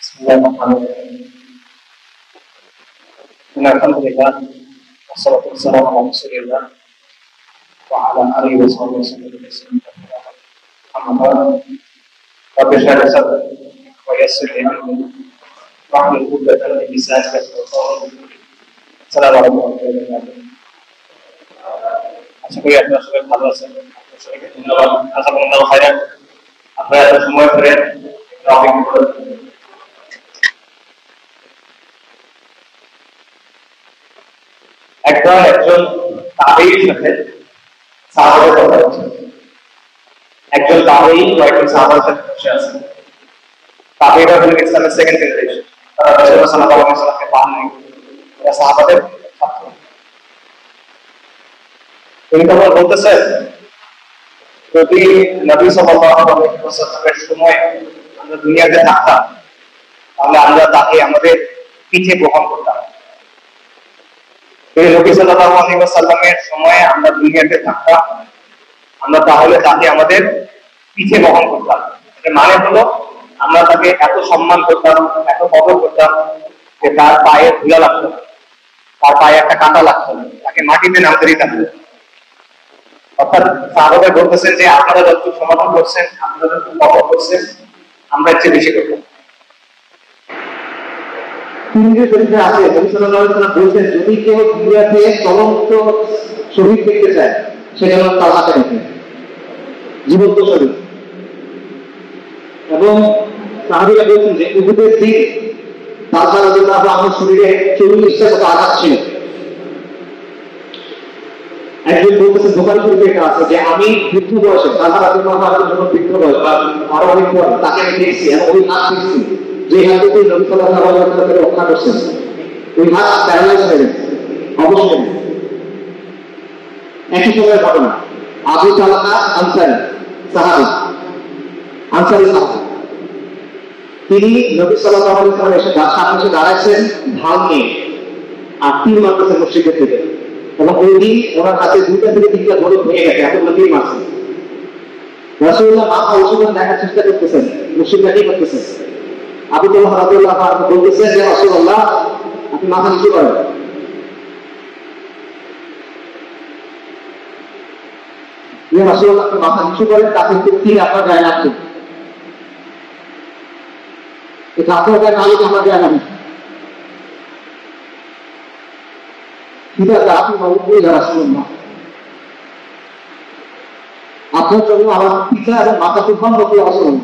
Bismillahirrahmanirrahim. Alhamdulillah, wassalatu wassalamu ala Rasulillah wa ala alihi wa sahbihi. Amma ba'd. Rabbi shrah li sadri wa yassir li amri wahlul 'uqdatam min lisani yafqahu qawli. Assalamu alaikum warahmatullahi wabarakatuh. আশা করি আপনারা সবাই ভালো আছেন। সবাইকে ধন্যবাদ। আলহামদুলিল্লাহ খাইরান। আপনারা এত সময় ধরে অপেক্ষা করেছেন। একজন তাবেঈর সাথে সাহাবাদের কথা হচ্ছে। একজন তাবেঈ কয়েকজন সাহাবার সাথে বসে আছেন। তাবেঈরা হলেন ইসলামের সেকেন্ড জেনারেশন। তারা রাসূলুল্লাহ সাল্লাল্লাহু আলাইহি ওয়াসাল্লামকে পাননি। এরা সাহাবাদের ছাত্র। তিনি তখন বলতেছেন, যদি নবী সাল্লাল্লাহু আলাইহি ওয়াসাল্লামের সময় আমরা দুনিয়াতে থাকতাম, তাহলে আমরা তাকে আমাদের পিঠে বহন করতাম। নবী সাল্লাল্লাহু আলাইহি ওয়াসাল্লামের সময়ে আমরা দুনিয়াতে থাকতাম, আমরা তাহলে তাকে আমাদের পিঠে বহন করতাম। এর মানে হলো আমরা তাকে এত সম্মান করতাম, এত কদর করতাম যে তার পায়ে ধুলা লাগতো না, তার পায়ে একটা কাঁটা লাগতো না, তাকে মাটিতে নামতে দিতাম না। অর্থাৎ সাহাবারা বলতেছেন যে আপনারা যতটুকু সমাধান করছেন, আপনারা যতটুকু কদর করছেন, আমরা এর চেয়ে বেশি করতাম। বলছেন যদি কেউ দুনিয়াতে চলন্ত শহীদ দেখতে চায়, সেটা হল তার হাতে রেখে জীবন্ত শহীদ। এবং সাহাবীরা বলছেন যে উহুদের দিন তালহা রাদিয়াল্লাহু আনহুর শরীরে 40টা মতো আঘাত ছিল। একজন বলতেছেন বুখারী শরীফে এটা আছে যে আমি বৃদ্ধ বয়সে তালহা রাদিয়াল্লাহু আনহু যখন বৃদ্ধ বয়স বা আরো অনেক পর তাকে আমি দেখছি এবং ওই হাত দেখছি যে হাতে নবী সাল্লাল্লাহু আলাইহি ওয়াসাল্লামকে রক্ষা করছেন, ওই হাত প্যারালাইজ হয়ে গেছে। অবশ্যই একই সময়ের ঘটনা। আবু তালহা আনসারী সাহাবী, তিনি নবী সাল্লাল্লাহু আলাইহি ওয়াসাল্লাম এসে সামনে এসে দাঁড়াচ্ছেন ঢাল নিয়ে, আর তীর মারতেছেন মুশরিকদের থেকে। এবং ওই দিন ওনার হাতে 2টা থেকে 3টা ধরে ভেঙে গেছে, এতগুলো তীর মারছে। রাসূলুল্লাহ মাথা উঁচু করে দেখার চেষ্টা করতেছেন, মুশরিকরা কি করতেছেন। আবু তালহা রাদিয়াল্লাহু আনহু বলতেছেন যে রাসূলুল্লাহ আপনি মাথা নিচু করেন। যে রাসূলুল্লাহ আপনি মাথা নিচু করেন, তাতে তীর আপনার গায়ে লাগছে। এটা আপনার গায়ে না লাগলে আমার গায়ে লাগে। ঠিক আছে, আপনি বলে রাসূলুল্লাহ আপনার জন্য আমার পিতা এবং মাথা তুফান হতে আসুন।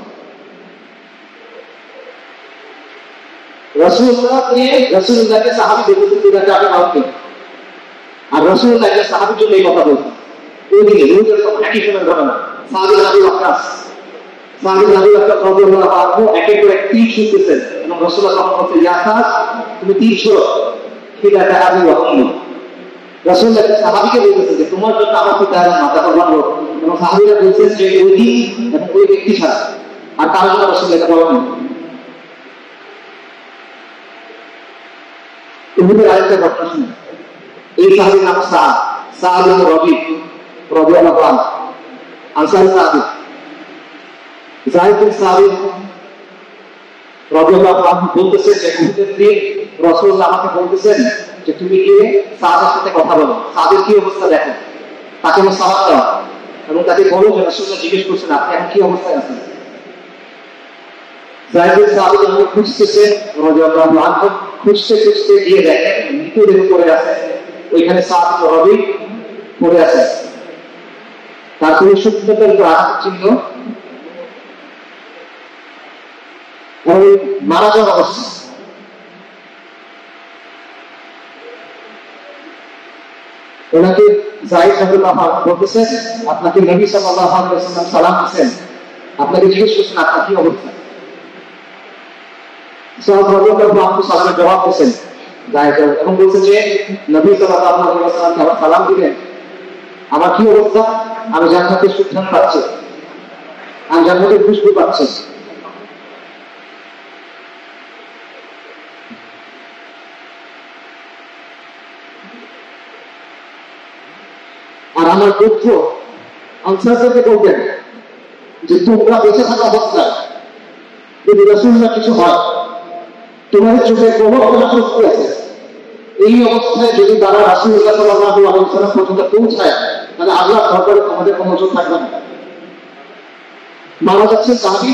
রাসূলুল্লাহকে সাহাবী বলতেছেন ঠিক আছে আপনি আমাকে, আর রাসূলুল্লাহকে সাহাবীর জন্য এই কথা বলছেন। ওই দিকে একই সময়ের ঘটনা। সাহাবী আবু ওয়াক্কাস রাদিয়াল্লাহু আনহু এক এক করে তীর ছুঁড়তেছেন এবং রাসূলুল্লাহ তখন বলছেন ইয়া সাদ তুমি তীর ছোড়ো, ঠিক আছে আবু ওয়াক্কাস। রাসূলুল্লাহ সাহাবীকে বলতেছেন যে তোমার জন্য আমার পিতা এবং মাতা কুরবান হোক, এবং সাহাবীরা বলছেন যে ওই দিন এবং ওই ব্যক্তি ছাড়া আর কারো জন্য রাসূলুল্লাহ এটা বলেন। উহুদের আরেকটা ঘটনা শুনুন। এই সাহাবীর নাম সাদ ইবনে রবি রাদিয়াল্লাহু আনহু, আনসারী সাহাবী। যায়েদ বিন সাবিত রাদিয়াল্লাহু আনহু বলতেছেন যে উহুদের দিন রাসূলুল্লাহ আমাকে বলতেছেন যে তুমি গিয়ে সাদের সাথে কথা বলো, সাদের কি অবস্থা দেখো, তাকে সালাত দাও এবং তাকে বলো যে রাসূলুল্লাহ জিজ্ঞেস করছেন আপনি এখন কি অবস্থায় আছেন। যায়েদ বিন সাবিত খুঁজতেছেন রাদিয়াল্লাহু আনহু, খুঁজতে গিয়ে দেখেন মৃতদেহ পড়ে আছে, ওইখানে সাদ ইবনে রবি পড়ে আছে, তার পুরো শরীরের উপর আঘাত চিহ্ন, মারা যাওয়ার অবস্থা। ওনাকে যায়েদ রাদিয়াল্লাহু আনহু বলতেছেন আপনাকে নবী সাল্লাল্লাহু আলাইহি ওয়াসাল্লাম সালাম দিয়েছেন, আপনাকে জিজ্ঞেস করছেন আপনার কি অবস্থা। সাহাবা রাদিয়াল্লাহু আনহু সালামের জবাব দিয়েছেন যায়েদ এবং বলছেন যে নবী সাল্লাল্লাহু আলাইহি ওয়াসাল্লাম আমাকে সালাম দিলেন, আমার কি অবস্থা, আমি জান্নাতের সুঘ্রাণ পাচ্ছি, আমি জান্নাতের খুশবু পাচ্ছি। আর আমার দুঃখ আনসারকে বলবেন যে তোমরা বেঁচে থাকা অবস্থায় যদি রাসূলুল্লাহ কিছু হয় তোমাদের চোখে প্রবর্তনা শক্তি আছে। এই অবস্থায় যদি তারা রাসূলুল্লাহ সাল্লাল্লাহু আলাইহি ওয়াসাল্লাম পর্যন্ত পৌঁছায়, তাহলে আল্লাহর দরবারে তোমাদের কোনো ওজন থাকবে না। মারা যাচ্ছে সাহাবী,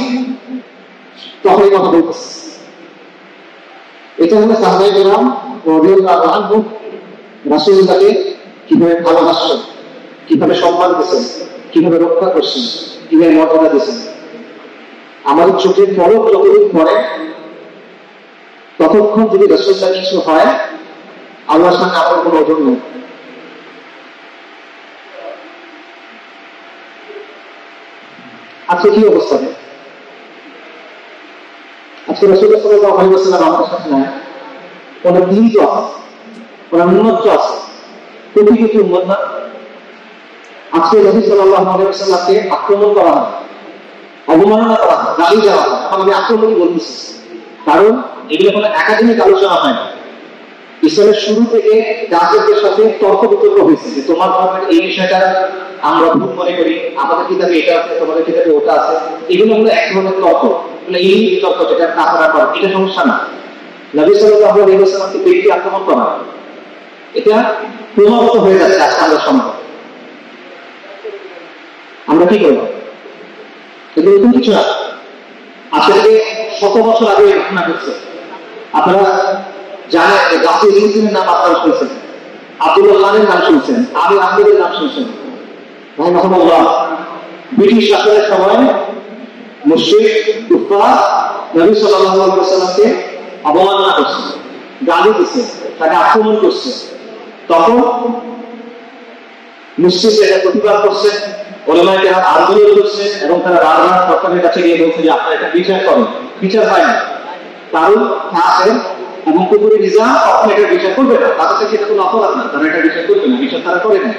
তখন এই কথা বলতেছে। এটা হলো সাহাবায়ে কেরাম রাদিয়াল্লাহু আনহুম রাসূলুল্লাহকে কিভাবে ভালোবাসছেন, কিভাবে সম্মান দিয়েছেন, কিভাবে রক্ষা করছেন, কিভাবে মর্যাদা দিয়েছেন। আমাদের চোখের পলক যতদিন পড়ে ততক্ষণ যদি রাসূলুল্লাহ কিছু হয়, আল্লাহর সামনে আমাদের কোনো ওজন নেই। আজকে কি অবস্থা? আজকে রাসূলুল্লাহ সাল্লাল্লাহু আলাইহি ওয়াসাল্লাম আমাদের সাথে নাই, ওনার দিন তো আছে, ওনার উম্মত তো আছে, কোটি কোটি উম্মত না। আজকে নবী সাল্লাল্লাহু আলাইহি ওয়াসাল্লামকে আক্রমণ করা হয়, অবমাননা করা হয়, গালি দেওয়া হয়। এখন আমি আক্রমণই বলতেছি, কারণ এগুলো কোনো একাডেমিক আলোচনা হয় না। ইসলামের শুরু থেকে গাজীদের সাথে তর্ক বিতর্ক হয়েছে যে তোমার ধর্মের এই বিষয়টা আমরা ভুল মনে করি, আমাদের কিতাবে এটা আছে, তোমাদের কিতাবে ওটা আছে। এগুলো হলো এক ধরনের তর্ক, এই তর্ক যেটা কাফারা করে, এটা সমস্যা না। নবী সাল্লাল্লাহু আলাইহি ওয়াসাল্লামকে ব্যক্তি আক্রমণ করা, এটা ক্রমাগত হয়ে যাচ্ছে আজকে আমাদের সমাজে। আমরা কি করবো? এগুলো নতুন কিছু না, আজকে থেকে 100 বছর আগে ঘটনা ঘটছে। আপনারা জানেন গাজী ইউসুফের নাম আপনারা শুনছেন, আব্দুল্লাহ খানের নাম শুনছেন, আলী আহমেদের নাম শুনছেন। রাহিমাহুল্লাহ ব্রিটিশ শাসনের সময় মুশরিক কুফার নবী সাল্লাল্লাহু আলাইহি ওয়াসাল্লামকে অবমাননা করছে, গালি দিচ্ছে, তাকে আক্রমণ করছে। তখন মুশরিকরা এটা প্রতিবাদ করছে, ওলামায়ে কেরাম আন্দোলন করছে এবং তারা রাজা সরকারের কাছে গিয়ে বলছে যে আপনারা এটা বিচার করেন। বিচার হয় না, কারণ কাফের এবং কুফরি নিজাম কখনো এটা বিচার করবে না, তাদের কাছে এটা কোনো অপরাধ না, তারা এটা বিচার করবে না, বিচার তারা করে না।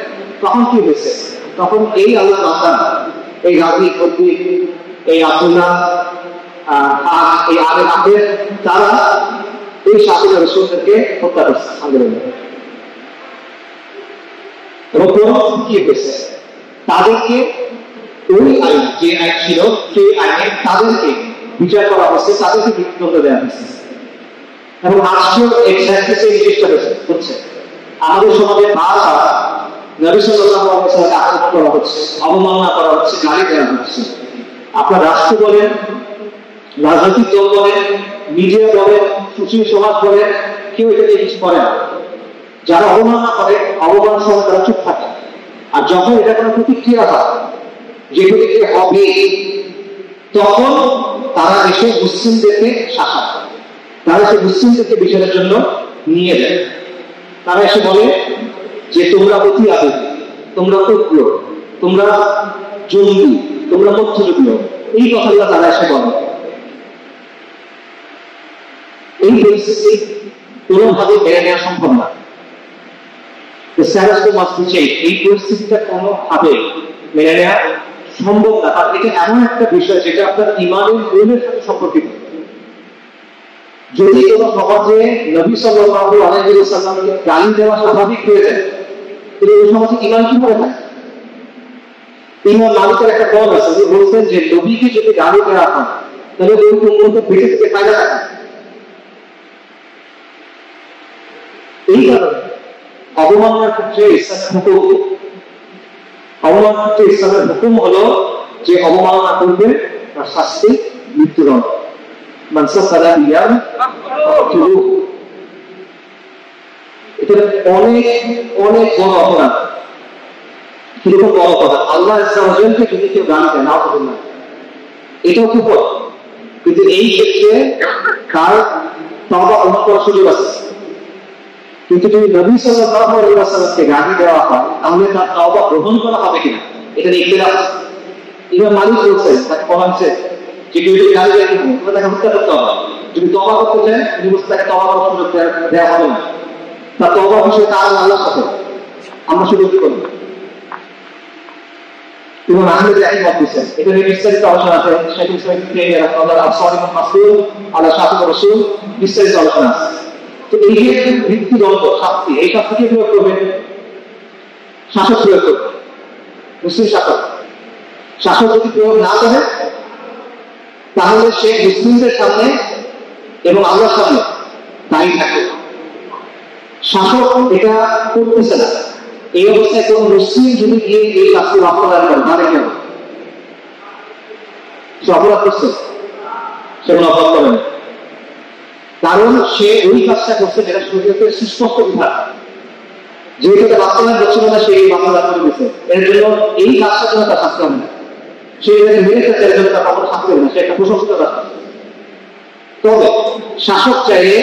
তখন কি হয়েছে? তখন এই আল্লাহ বান্দা, এই গাজী কর্তী, এই আব্দুল্লাহ এই আলেম আহমেদ, তারা এই শাসনের রাসূলদেরকে হত্যা করছে আন্দোলনে। এবং কি হয়েছে? তাদেরকে ওই আইন, যে আইন ছিল সেই আইনে তাদেরকে বিচার করা হচ্ছে, তাদেরকে মৃত্যুদণ্ড দেওয়া হয়েছে। এবং আজকেও এক্স্যাক্টলি সেই জিনিসটা হচ্ছে। আমাদের সমাজে বারবার নবী সাল্লাল্লাহু আলাইহি ওয়াসাল্লামকে আক্রমণ করা হচ্ছে, অবমাননা করা হচ্ছে, গালি দেওয়া হচ্ছে। আপনার রাষ্ট্র বলেন, রাজনৈতিক দল বলেন, মিডিয়া বলেন, সুশীল সমাজ বলেন, কেউ এটা নিয়ে কিছু করে না। যারা অবমাননা করে, অবমাননার সময় তারা চুপ থাকে। আর যখন এটা কোনো প্রতিক্রিয়া হয়, যে প্রতিক্রিয়া হবে, তখন তারা এসে মুসলিমদেরকে শাসন, তারা এসে মুসলিমদেরকে বিচারের জন্য নিয়ে যায়। তারা এসে বলে যে তোমরা অতি আবেগী, তোমরা উগ্র, তোমরা জঙ্গি, তোমরা মধ্যযুগীয়, এই কথাগুলো তারা এসে বলে। এই পরিস্থিতি কোনোভাবে মেনে নেওয়া সম্ভব না। এই পরিস্থিতিটা কোনোভাবে মেনে নেওয়া সম্ভব না। আর এটা এমন একটা বিষয় যেটা আপনার ইমানের মূলের সাথে সম্পর্কিত। যদি কোনো সমাজে নবী সাল্লাল্লাহু আলাইহি ওয়াসাল্লামকে গালি দেওয়া স্বাভাবিক হয়ে যায়, তাহলে ওই সমাজে ইমান কি করে থাকে? ইমাম মালিকের একটা দল আছে, উনি বলছেন যে নবীকে যদি গালি দেওয়া হয়, তাহলে ওই উম্মতের বেঁচে থেকে ফায়দা থাকে। এই কারণে অবমাননার ক্ষেত্রে ইসলামের হুকুম হলো যে অবমাননা করবে তার শাস্তি মৃত্যুদণ্ড। এটা অনেক অনেক বড় অপরাধ। কিরকম বড় অপরাধ? আল্লাহ ইসলামকে যদি কেউ গান দেয় না, এটাও খুব বড়। কিন্তু এই ক্ষেত্রে কার তওবা করার সুযোগ আছে। কিন্তু যদি নবী সাল্লাল্লাহু আলাইহি ওয়াসাল্লামকে গালি দেওয়া হয়, তাহলে তার তওবা গ্রহণ করা হবে কিনা, এটা নিয়ে ইখতিলাফ আছে। ইমাম মালিক বলছেন, তাকে বলা হয়েছে যে কেউ যদি গালি দেয় তাহলে তাকে হত্যা করতে হবে। যদি তওবা করতে চায়, তিনি বলছেন তাকে তওবা করার সুযোগ দেওয়া হবে না। তার তওবা বিষয়ে তার আল্লাহর সাথে আমরা সুযোগ করি। ইমাম আহমেদ রাহিমাহুল্লাহ বলেছেন, এটা নিয়ে বিস্তারিত আলোচনা আছে। শাইখুল ইসলাম ইবনে তাইমিয়া রাহিমাহুল্লাহ আস-সারিম আল-মাসলুল আলা শাতির রাসূল বিস্তারিত আলোচনা আছে। তো এই যে মৃত্যুদণ্ড শাস্তি, এই শাস্তিকে প্রয়োগ করবে শাসক, প্রয়োগ করবে মুসলিম শাসক। শাসক যদি প্রয়োগ না করে, তাহলে সে মুসলিমদের সামনে এবং আল্লাহর সামনে তাই থাকে। শাসক এটা করতেছে না, এই অবস্থায় কোন মুসলিম যদি গিয়ে এই শাস্তি বাস্তবায়ন করে তাহলে কেন সে অপরাধ করছে? সেগুলো অপরাধ করে না, কারণ সে ওই কাজটা করছে যেটা শরীয়তের সুস্পষ্ট বিধান, যেহেতু এটা বাস্তবায়ন করছিল না সে এই বাস্তবায়ন করে দিচ্ছে, এর জন্য এই কাজটার জন্য তার শাস্তি হবে না, সে এটাকে মেনে ফেলছে এর জন্য তার কখনো শাস্তি হবে না, সে একটা প্রশংসিত কাজ। তবে শাসক চাইলে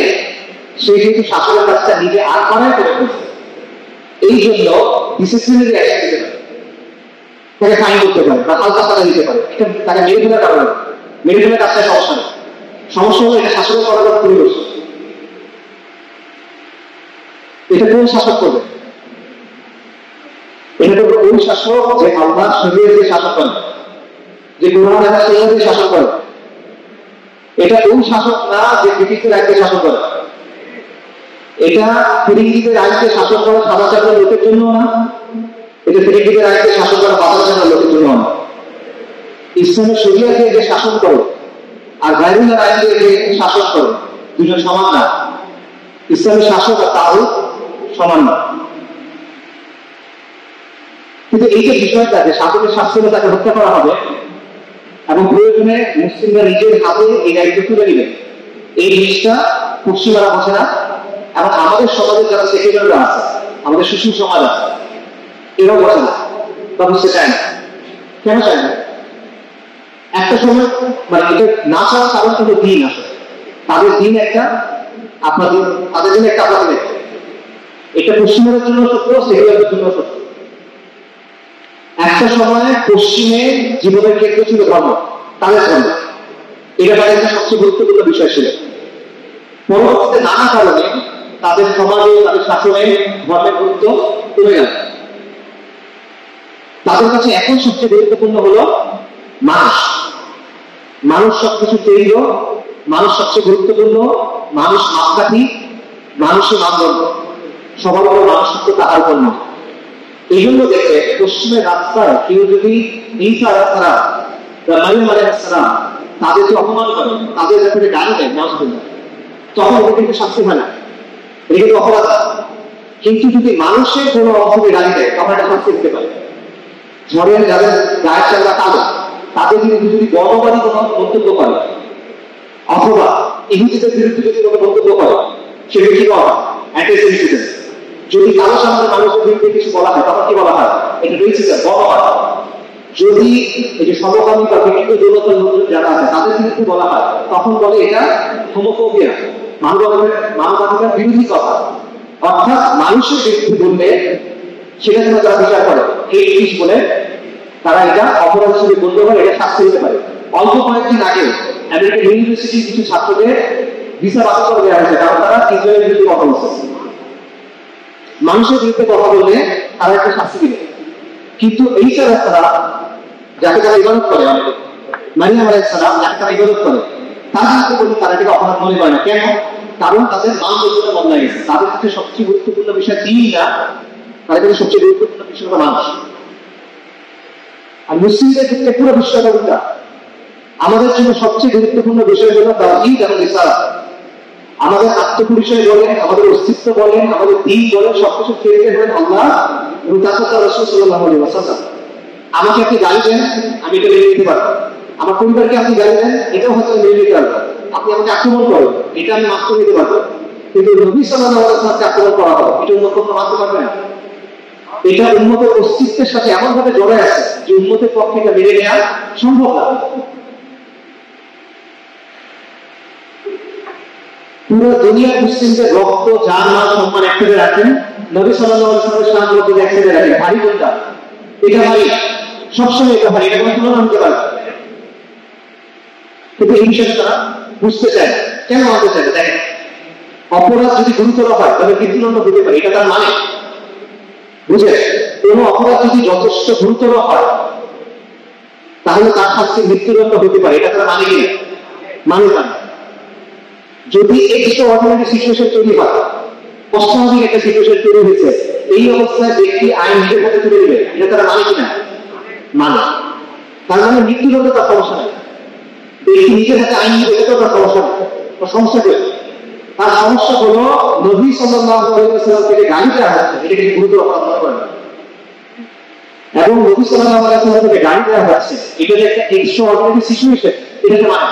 সে কিন্তু শাসকের কাজটা নিজে আর করাই করে ফেলছে, এই জন্য ডিসিপ্লিনারি অ্যাকশন দিতে পারে, তাকে ফাইন করতে পারে বা হালকা টাকা দিতে পারে, এটা তাকে মেরে ফেলার কারণে মেরে ফেলার কাজটা সমস্যা নেই, সমস্যা হলো এটা শাসকের করার পরিবেশ। এটা কোন শাসক করবে? এটা করবে ওই শাসক যে আল্লাহ শরীয়তে শাসন করে, যে কোরআন এবং সুন্নাহতে শাসন করে। এটা ওই শাসক না যে ব্রিটিশদের আইনকে শাসন করে, এটা ফিরিঙ্গিদের আইনকে শাসন করা সাদা চাকরির লোকের জন্য না, এটা ফিরিঙ্গিদের আইনকে শাসন করা বাদা চাকরির লোকের জন্য না। ইসলামের শরিয়াতে যে শাসন করে আর গায়রুল্লাহর আইন দিয়ে যে শাসন করে দুজন সমান না, ইসলামের শাসক আর তাগুত সমান না। কিন্তু এই যে বিষয়টা যে শাসকের শাস্তি হলে তাকে হত্যা করা হবে এবং প্রয়োজনে মুসলিমরা নিজের হাতে এই দায়িত্ব তুলে নেবেন, এই জিনিসটা পশ্চিমারা বোঝে না এবং আমাদের সমাজে যারা সেকুলাররা আছে, আমাদের সুশীল সমাজ আছে, এরাও বোঝে না বা বুঝতে চায় না। কেন চায় না? একটা সময় মানে এটা না চাওয়ার কারণ কিন্তু দিন আছে, তাদের দিন একটা আপনাদের, তাদের জন্য একটা আপনাদের একটা, এটা পশ্চিমের জন্য সত্য, সেকুলারের জন্য সত্য। একটা সময় পশ্চিমে জীবনের ক্ষেত্রে ছিল ধর্ম, তাদের ধর্ম, এটা তাদের একটা সবচেয়ে গুরুত্বপূর্ণ বিষয় ছিল। পরবর্তীতে নানা কারণে তাদের সমাজে তাদের শাসনে ধর্মের গুরুত্ব কমে গেল। তাদের কাছে এখন সবচেয়ে গুরুত্বপূর্ণ হলো মানুষ, মানুষ সবকিছু তৈরি, মানুষ সবচেয়ে গুরুত্বপূর্ণ, মানুষ মাপকাঠি, মানুষের মানদণ্ড, সবার উপর মানুষ সত্য তাহার উপর না। এই জন্য দেখে পশ্চিমের রাস্তায় কেউ যদি ঈসা আলাইহিস সালাম বা মারিয়াম আলাইহিস সালাম তাদেরকে অপমান করে, তাদের ব্যাপারে গালি দেয়, নাউজুবিল্লাহ, তখন ওদের কিন্তু শাস্তি হয় না, এটা কিন্তু অপরাধ। কিন্তু যদি মানুষের কোনো অংশকে গালি দেয় তখন একটা শাস্তি দিতে পারে। ঝড়ের যাদের গায়ের চামড়া কালো তাদের কিন্তু যদি বর্ণবাদী কোনো মন্তব্য করে অথবা ইহুদিদের বিরুদ্ধে যদি কোনো মন্তব্য করে সেটা কি বলা হয়? অ্যান্টিসেমিটিজম। যদি কালো চামড়ার মানুষের বিরুদ্ধে কিছু বলা হয় তখন কি বলা হয়? এটা রেসিজম, বর্ণবাদ। যদি এই যে সমকামী বা বিভিন্ন যৌনতার লোকজন যারা আছে তাদের বিরুদ্ধে বলা হয় তখন বলে এটা হোমোফোবিয়া, মানবাধিকার বিরোধী কথা। অর্থাৎ মানুষের বিরুদ্ধে বললে সেটা যেন তারা বিচার করে এই জিনিস বলে তারা এটা অপরাধ হিসেবে বলতে পারে, এটা শাস্তি হতে পারে। অল্প কয়েকদিন আগে আমেরিকান ইউনিভার্সিটির কিছু ছাত্রদের ভিসা বাতিল করে দেওয়া হয়েছে, কারণ তারা ইসরায়েলের বিরুদ্ধে কথা বলছে। মানুষের বিরুদ্ধে কথা বললে তারা একটা শাস্তি দিবে। কিন্তু এই তারা যাকে তারা ইবাদত করে, মারিয়াম আলাইহিস সালাম যাকে তারা ইবাদত করে, তার বিরুদ্ধে বললে তারা এটাকে অপরাধ মনে করে না। কেন? কারণ তাদের মানদণ্ডটা বদলাই গেছে। তাদের কাছে সবচেয়ে গুরুত্বপূর্ণ বিষয় দিন না, তাদের কাছে সবচেয়ে গুরুত্বপূর্ণ বিষয় হলো মানুষ। আর মুসলিমদের ক্ষেত্রে পুরো বিষয়টা উল্টা। আমাদের জন্য সবচেয়ে গুরুত্বপূর্ণ বিষয় হলো তাওহীদ এবং রিসালাত। আমাদের আত্মপরিচয় বলেন, আমাদের অস্তিত্ব বলেন, আমাদের দিন বলেন, সবকিছু ফিরে হলেন আল্লাহ এবং তার সাথে রাসূল সাল্লাল্লাহু আলাইহি ওয়াসাল্লাম। আমাকে আপনি গালি দেন, আমি এটা মেনে নিতে পারবো। আমার পরিবারকে আপনি গালি দেন, এটাও হয়তো মেনে নিতে পারবো। আপনি আমাকে আক্রমণ করেন, এটা আমি মাফ করে নিতে পারবো। কিন্তু নবী সাল্লাল্লাহু আলাইহি ওয়াসাল্লামকে আক্রমণ করা হবে, এটা অন্য কোনো মানতে পারবে না। এটা উম্মতের অস্তিত্বের সাথে এমন ভাবে জড়ে আছে যে উম্মতের পক্ষে এটা মেনে নেওয়া সম্ভব না। পুরো দুনিয়ার মুসলিমদের রক্ত, জান, মাল, সম্মান একসাথে রাখেন, নবী সাল্লাল্লাহু আলাইহি ওয়াসাল্লামের শানকে একসাথে রাখেন। ভারী কোনটা? এটা ভারী, সবসময় এটা ভারী, এটা কোনো তুলনা হতে পারে। কিন্তু এই বিষয়টা তারা বুঝতে চায় না। কেন মানতে চায় না? দেখেন, অপরাধ যদি গুরুতর হয় তাহলে মৃত্যুদণ্ড হতে পারে, এটা তার মানে বুঝে। কোনো অপরাধ যদি যথেষ্ট গুরুতর হয় তাহলে তার শাস্তি মৃত্যুদণ্ড হতে পারে, এটা তারা মানে কি? মানে না। যদি এক্সট্রা অর্ডিনারি সিচুয়েশন তৈরি হয়, অস্বাভাবিক একটা সিচুয়েশন তৈরি হয়েছে, এই অবস্থায় ব্যক্তি আইন নিজের হাতে তুলে নেবে, এটা তারা মানে কিনা? মানে। তার মানে মৃত্যুদণ্ড তার সমস্যা নেই, ব্যক্তি নিজের হাতে আইন নিবে, এটা তার সমস্যা নেই। সমস্যা কি? তার সমস্যা হলো নবী সাল্লাল্লাহু আলাইহি ওয়াসাল্লাম থেকে গালি দেওয়া হচ্ছে, এটাকে গুরুতর অপরাধ মনে করেন। এবং নবী সাল্লাল্লাহু আলাইহি ওয়াসাল্লাম থেকে গালি দেওয়া হচ্ছে, এটা যে একটা এক্সট্রাঅর্ডিনারি সিচুয়েশন, এটাকে মানে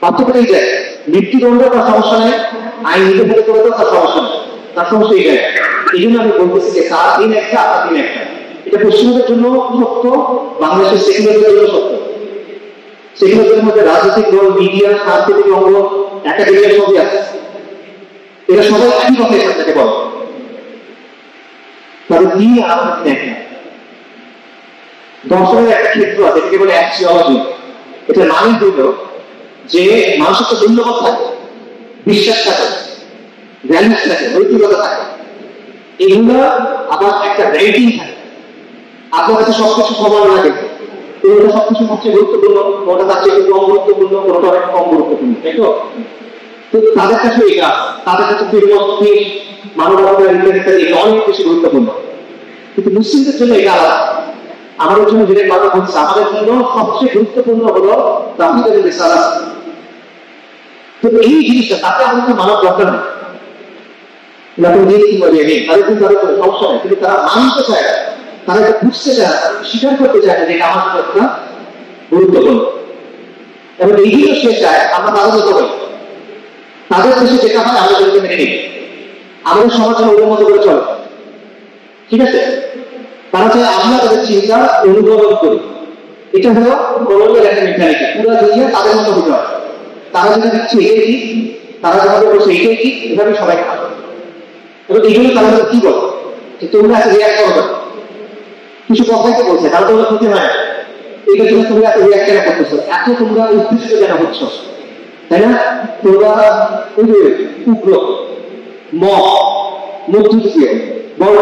পার্থক্য এই যায়। মৃত্যুদণ্ড তার সমস্যা নেই, আইন নিতে ফেলে করে তো তার সমস্যা নেই, তার সমস্যা এই যায়। এই জন্য আমি বলতেছি যে তার দিন একটা, আপনার দিন একটা। এটা পশ্চিমবঙ্গের জন্য সত্য, বাংলাদেশের সেকুলারদের জন্য সত্য। সেকুলারদের মধ্যে রাজনৈতিক দল, মিডিয়া, সাংস্কৃতিক অঙ্গ, একাডেমিয়া সবই আছে। এরা সবাই একই কথা এখানে বলে, তাদের দিন আমাদের দিন একটা। দর্শনের একটা ক্ষেত্র আছে, এটাকে বলে অ্যাক্সিওলজি। এটা মানে হইল যে মানুষের তো মূল্যবোধ থাকে, বিশ্বাস থাকে, ভ্যালুস থাকে, নৈতিকতা থাকে, এগুলো আবার একটা রেটিং থাকে। আপনার কাছে সবকিছু সমান লাগে, কোনটা সবকিছু সবচেয়ে গুরুত্বপূর্ণ, কোনটা তার চেয়ে কম গুরুত্বপূর্ণ, কোনটা অনেক কম গুরুত্বপূর্ণ, তাই তো? তো তাদের কাছে এটা, তাদের কাছে পরিবর্তন, মানবাধিকার ইত্যাদি অনেক বেশি গুরুত্বপূর্ণ। কিন্তু মুসলিমদের জন্য এটা আলাদা। আমাদের জন্য যেটা কথা বলছে, আমাদের জন্য সবচেয়ে গুরুত্বপূর্ণ হলো তাওহীদের রিসালাত। তো এই জিনিসটা তাতে আমাদের মানব দরকার নেই, তাদের কিন্তু তাদের কোনো সমস্যা নেই, কিন্তু তারা মানতে চায় না, তারা এটা বুঝতে চায় না, স্বীকার করতে চায় না যে এটা আমার জন্য গুরুত্বপূর্ণ। এবং এইগুলো সে চায় আমরা তাদের মতো হই, তাদের দেশে যেটা হয় আমরা সেটাকে মেনে নিই, আমাদের সমাজ যেন ওদের মতো করে চলে, ঠিক আছে? তারা চায় আমরা তাদের চিন্তা অনুভব করি। এটা হলো কলমের একটা মেকানিকা, পুরো দুনিয়া তাদের মতো হতে হয়। তারা যদি দিচ্ছে এটাই ঠিক, তারা যেভাবে বলছে এটাই ঠিক, এভাবে সবাই খাবে। এবং এইগুলো তারা কি বলো যে তোমরা এত রিয়াক্ট করো, কিছু কথাই তো বলছে, তারা তোমরা ক্ষতি হয় না, এইটা জন্য তোমরা এত রিয়াক্ট কেন করতেছো, এত তোমরা উদ্দেশ্য কেন হচ্ছ, তাই না? তোমরা ওই যে উগ্র, মধ্যযুগীয়, বড়,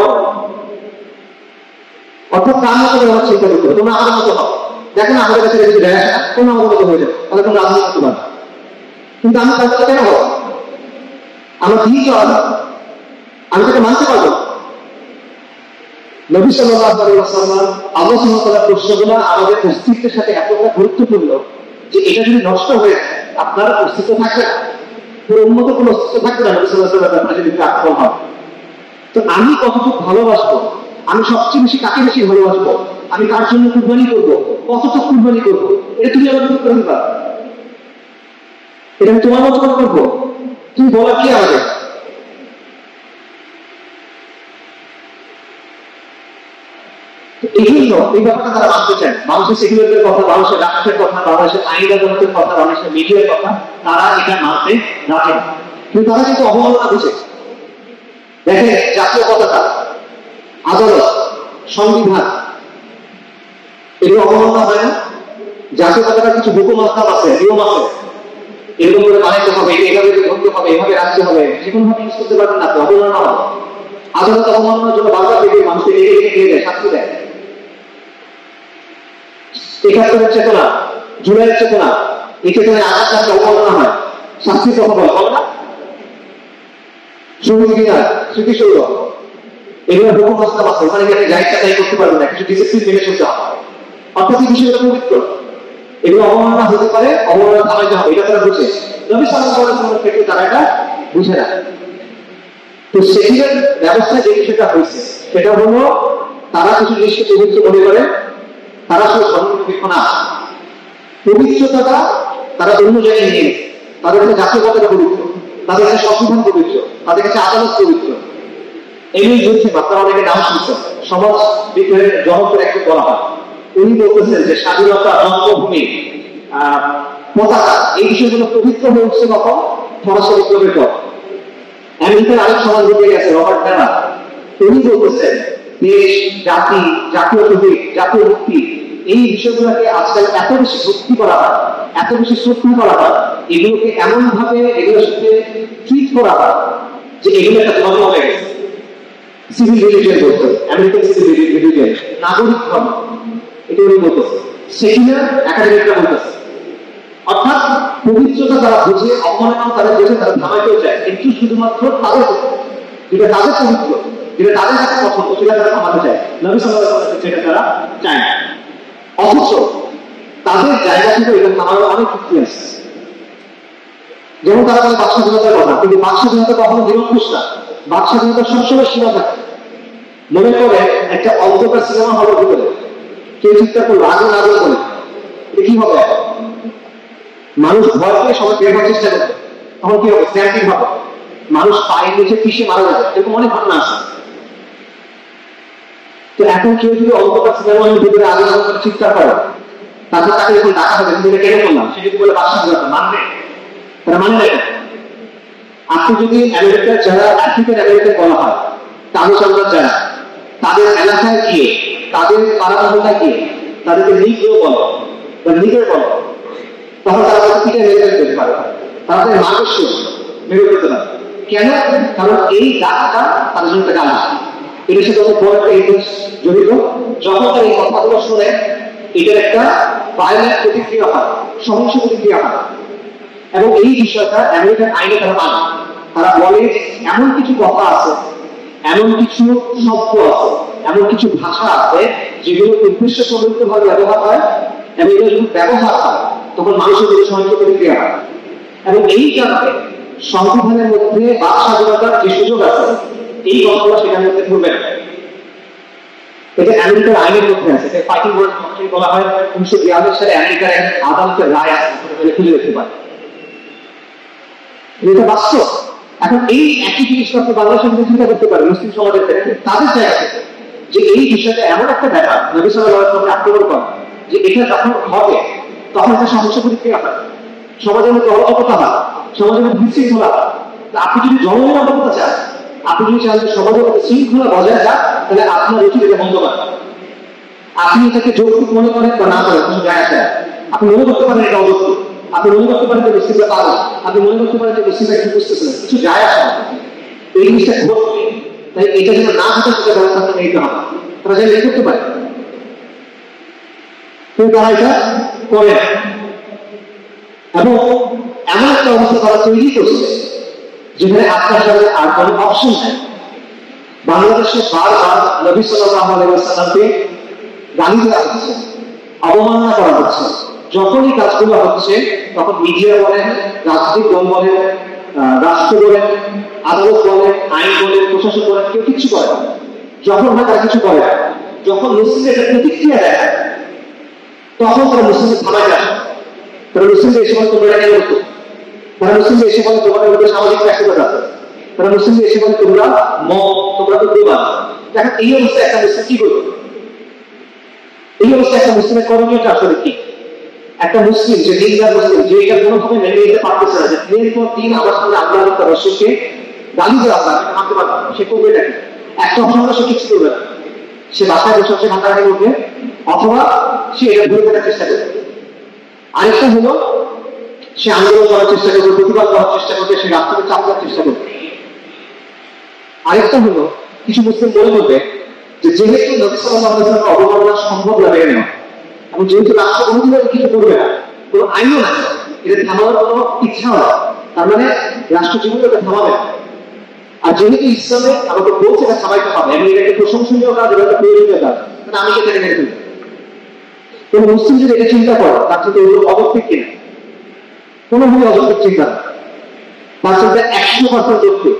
অর্থাৎ তার মতো ব্যবহার চিন্তা করতে হবে। তোমরা আমাদের মতো হও, দেখো না আমাদের কাছে কিছু দেয় আসে না, তোমরা আমাদের মতো হয়ে যাবে, তাহলে তোমরা রাজনীতি করতে পারবে। কিন্তু আমি তার মতো কেন হবো? আমার দিন তো আলাদা, আমি তাকে মানতে পারবো। নবী সাল্লাল্লাহু আলাইহি ওয়াসাল্লাম আল্লাহ সুবহানাহু ওয়া তাআলার প্রশ্নগুলো আমাদের অস্তিত্বের সাথে এতটা গুরুত্বপূর্ণ যে এটা যদি নষ্ট হয়ে যায় আপনার অস্তিত্ব থাকবে না, পুরো উম্মত কোনো অস্তিত্ব থাকবে না। নবী সাল্লাল্লাহু আলাইহি ওয়াসাল্লাম যদি আক্রমণ হয়, তো আমি কতটুকু ভালোবাসবো, আমি সবচেয়ে বেশি কাকে বেশি ভালোবাসবো, আমি কার জন্য কুরবানি করবো, কতটুকু কুরবানি করবো, এটা তুমি আমার মতো করে দিবা, এটা আমি তোমার মতো করে করবো, তুমি বলা কি আমাদের? এই জন্য এই ব্যাপারটা তারা মানতে চায়। মানুষের সেকুলারদের কথা, মানুষের রাষ্ট্রের কথা, বাংলাদেশের আইন আদালতের কথা, বাংলাদেশের মিডিয়ার কথা, তারা এটা মানতে রাখে না। কিন্তু তারা কিন্তু অবমাননা বুঝে। দেখেন জাতীয় পতাকা, আদালত, সংবিধান, এগুলো অবমাননা হয় না? জাতীয় পতাকার কিছু হুকুম আসলাম আছে, নিয়ম আছে, এরকম করে বানাইতে হবে, এইভাবে ধরতে হবে, এভাবে রাখতে হবে, যেকোনোভাবে ইউজ করতে পারবেন না, অবমাননা হবে। আদালত অবমাননার জন্য বারবার দেখে মানুষকে এগিয়ে দেয়, শাস্তি দেয়। ৭১ চেতনা, জুলাইয়ের চেতনা, এই চেতনায় আঘাত লাগলে অবমাননা হয়, শাস্তির কথা বলে না? শহীদ মিনার, স্মৃতিসৌধ, এগুলো হুকুম আসলাম আছে, ওখানে গিয়ে যা ইচ্ছা তাই করতে পারবে না, কিছু ডিসিপ্লিন মেনে চলতে হবে। অর্থাৎ এই বিষয়টা পবিত্র, এগুলো অবমাননা হতে পারে, অবমাননা থামাইতে হবে, এটা তারা বুঝে। নবী সাল্লাল্লাহু আলাইহি ওয়াসাল্লামের ক্ষেত্রে তারা এটা বুঝে না। তো সেদিনের ব্যবস্থা যে বিষয়টা হয়েছে সেটা হলো তারা কিছু জিনিসকে পবিত্র মনে করে, তারা শুধু ধর্মনিরপেক্ষ না, পবিত্রতা তারা অন্য জায়গায় নিয়ে গেছে। তাদের কাছে জাতীয় পতাকা পবিত্র, তাদের কাছে সংবিধান পবিত্র, তাদের কাছে আদালত পবিত্র। এই যুদ্ধে আপনারা অনেকে নাম শুনছেন, সমাজ বিদ্রোহের জনকের একজন বলা হয়, উনি বলতেছেন যে স্বাধীনতা, জন্মভূমি, পতাকা, এই বিষয়গুলো পবিত্র হয়ে উঠছে কখন? ফরাসি বিপ্লবের পর। আমেরিকার আরেক সমাজ বিদ্রোহী গেছে রবার্ট ব্যানার, উনি বলতেছেন দেশ, জাতি, জাতীয় প্রতীক, জাতীয় মুক্তি, এই বিষয়গুলোকে আজকাল এত বেশি ভক্তি করা হয়, এত বেশি শ্রদ্ধা করা হয়, এগুলোকে এমন ভাবে এগুলোর সাথে ট্রিট করা হয় যে এগুলো একটা ধর্ম হয়ে গেছে। সিভিল রিলিজিয়ন বলতে, আমেরিকান সিভিল রিলিজিয়ন, নাগরিক ধর্ম, এটা উনি বলতেছে। সেকুলার একাডেমিকরা বলতেছে। অর্থাৎ পবিত্রতা তারা বুঝে, অবমাননা তারা বুঝে, তারা থামাইতেও চায়, কিন্তু শুধুমাত্র তাদের যেটা তাদের পবিত্র, যেটা তাদের কাছে পছন্দ, সেটা তারা থামাতে চায়। নবী সাল্লাল্লাহু আলাইহি ওয়াসাল্লাম সেটা তারা চায় না। অথচ তাদের জায়গা থেকে এটা থামানোর অনেক যুক্তি আছে। যেমন তারা বলে বাক স্বাধীনতার কথা, কিন্তু বাক স্বাধীনতা কখনো নিরঙ্কুশ না, বাক স্বাধীনতা সবসময় সীমা থাকে। মনে করে একটা অন্ধকার সিনেমা হলের ভিতরে কেউ চিন্তা করলো আগুন আগুন করে, কি হবে? মানুষ ভয় পেয়ে সবাই বের হওয়ার চেষ্টা করবে, তখন কি হবে? স্ট্যাম্পিং হবে, মানুষ পায়ের নিচে পিষে মারা যাবে, এরকম অনেক ঘটনা আছে। তো এখন কেউ যদি অন্ধকার সিনেমা হলের ভিতরে আগুন আগুন করে চিৎকার করে, তারপর তাকে যখন ডাকা হবে তুমি কেন করলাম, সে যদি বলে বাক স্বাধীনতা মানবে, তারা মানে না। আপনি যদি আমেরিকার যারা আফ্রিকান আমেরিকান বলা হয়, কালো চামড়ার যারা, তাদের এলাকায় গিয়ে, তাদের পাড়া মহল্লায় গিয়ে তাদেরকে নিগ্রো বলো বা নিগ্রে বলো, তখন তারা পিঠে মেরে ফেলতে পারে, তারা তাদের মানুষ মেরে ফেলতে পারে। কেন? কারণ এই ডাকটা তাদের জন্য একটা গান, এটার সাথে অনেক বড় একটা ইতিহাস জড়িত। যখন তারা এই কথাগুলো শুনে, এটার একটা ভায়োলেন্ট প্রতিক্রিয়া হয়, সহিংস প্রতিক্রিয়া হয়, এবং এই বিষয়টা আমেরিকান আইনে তারা মানে। তারা বলে এমন কিছু কথা আছে, এমন কিছু শব্দ আছে, এমন কিছু ভাষা আছে যেগুলো উদ্দেশ্য প্রণীতভাবে ব্যবহার হয়, এবং এগুলো যখন ব্যবহার হয় তখন মানুষের মধ্যে সহিংস প্রতিক্রিয়া হয়। এবং এই কারণে সংবিধানের মধ্যে বাক স্বাধীনতার যে সুযোগ আছে, এই কথাগুলো সেখানের মধ্যে ঘুরবে না। এটা আমেরিকার আইনের মধ্যে আছে, ফাইটিং ওয়ার্ড বলা হয়। 1942 সালে আমেরিকার এক আদালতের রায় আছে, খুলে দেখতে পারে, এটা বাস্তব। এখন এই একই জিনিসটা আপনি বাংলাদেশের মধ্যে চিন্তা করতে পারেন মুসলিম সমাজের ক্ষেত্রে, তাদের জায়গা থেকে, যে এই বিষয়টা এমন একটা ব্যাপার নবী সাল্লাল্লাহু আলাইহি ওয়াসাল্লাম আক্রমণ করে, যে এটা যখন হবে তখন একটা সহিংস প্রতিক্রিয়া হয়, সমাজের মধ্যে অরাজকতা হয়, সমাজের মধ্যে বিশৃঙ্খলা হয়। আপনি যদি জননিরাপত্তা চান, আপনি যদি চান যে সমাজের মধ্যে শৃঙ্খলা বজায় যাক, তাহলে আপনার উচিত এটা বন্ধ করা। আপনি এটাকে যৌক্তিক মনে করেন বা না করেন কোনো যায় আসে না। আপনি মনে করতে পারেন এটা অযৌক্তিক, আপনি মনে করতে পারেন যে মুসলিমরা পাগল, আপনি মনে করতে পারেন যে মুসলিমরা কি বুঝতেছে না, কিছু যায় আসে না। এই জিনিসটা ঘটবে, তাই এটা যেন না ঘটে সেটা ব্যবস্থা নিতে হবে। তারা যাই করতে পারে, কিন্তু তারা এটা করে না। এবং এমন একটা অবস্থা তারা তৈরি করছে যেখানে আপনার সাথে আর কোনো অপশন নেই। বাংলাদেশে বারবার নবী সাল্লাল্লাহু আলাইহি ওয়াসাল্লামকে গালি দেওয়া হচ্ছে, অবমাননা করা হচ্ছে। যখনই কাজগুলো হচ্ছে তখন মিডিয়া বলেন, রাজনৈতিক দল বলেন, রাষ্ট্র বলেন, আদালত বলেন, আইন বলেন, প্রশাসন বলেন, কেউ কিছু করে না। যখন হয় তারা কিছু করে না। যখন মুসলিমদের একটা প্রতিক্রিয়া দেয় তখন তারা মুসলিমদের থামায় যায়। তারা মুসলিমদের এসে বলে তোমরা কেন করতো, তারা মুসলিমদের এসে বলে তোমাদের মধ্যে সামাজিক ব্যস্ততা আছে, তারা মুসলিমদের এসে বলে তোমরা তোমরা তো দুর্বল। দেখেন এই অবস্থায় একটা মুসলিম কি করবে? এই অবস্থায় একটা মুসলিমের করণীয়টা আসলে কি? একটা মুসলিম যে দিনদার মুসলিম, যে এটা কোনোভাবে মেনে নিতে পারতেছে না যে দিনের পর দিন আমার সামনে আল্লাহ তার রসুলকে গালি দেওয়া হয়, এটা মানতে পারবে না, সে করবে নাকি? একটা অপশন সে কিছু করবে না, সে বাসায় বসে বসে ঘাটাঘাটি করবে, অথবা সে এটা ধরে থাকার চেষ্টা করবে। আরেকটা হলো সে আন্দোলন করার চেষ্টা করবে, প্রতিবাদ করার চেষ্টা করবে, সে রাষ্ট্রকে চাপ দেওয়ার চেষ্টা করবে। আরেকটা হলো কিছু মুসলিম মনে করবে যে যেহেতু নবী সাল্লাল্লাহু আলাইহি ওয়াসাল্লামকে অবমাননা সম্ভব না মেনে নেওয়া, এবং যেহেতু রাষ্ট্র কোনোভাবে কিছু করবে না, কোনো আইনও নাই, এটা থামানোর কোনো ইচ্ছাও না, তার মানে রাষ্ট্র জীবনে এটা থামাবে না। আর যেহেতু ইসলামে আমাকে বলছে এটা থামাইতে হবে, এবং এটা একটা প্রশংসনীয় কাজ, এটা একটা প্রয়োজনীয় কাজ, তাহলে আমি এটাকে মেনে ফেলবো। কোনো মুসলিম যদি এটা চিন্তা করে তার সাথে অযৌক্তিক কিনা, কোনোভাবে অযৌক্তিক চিন্তা না, বাচ্চাটা 100% যৌক্তিক।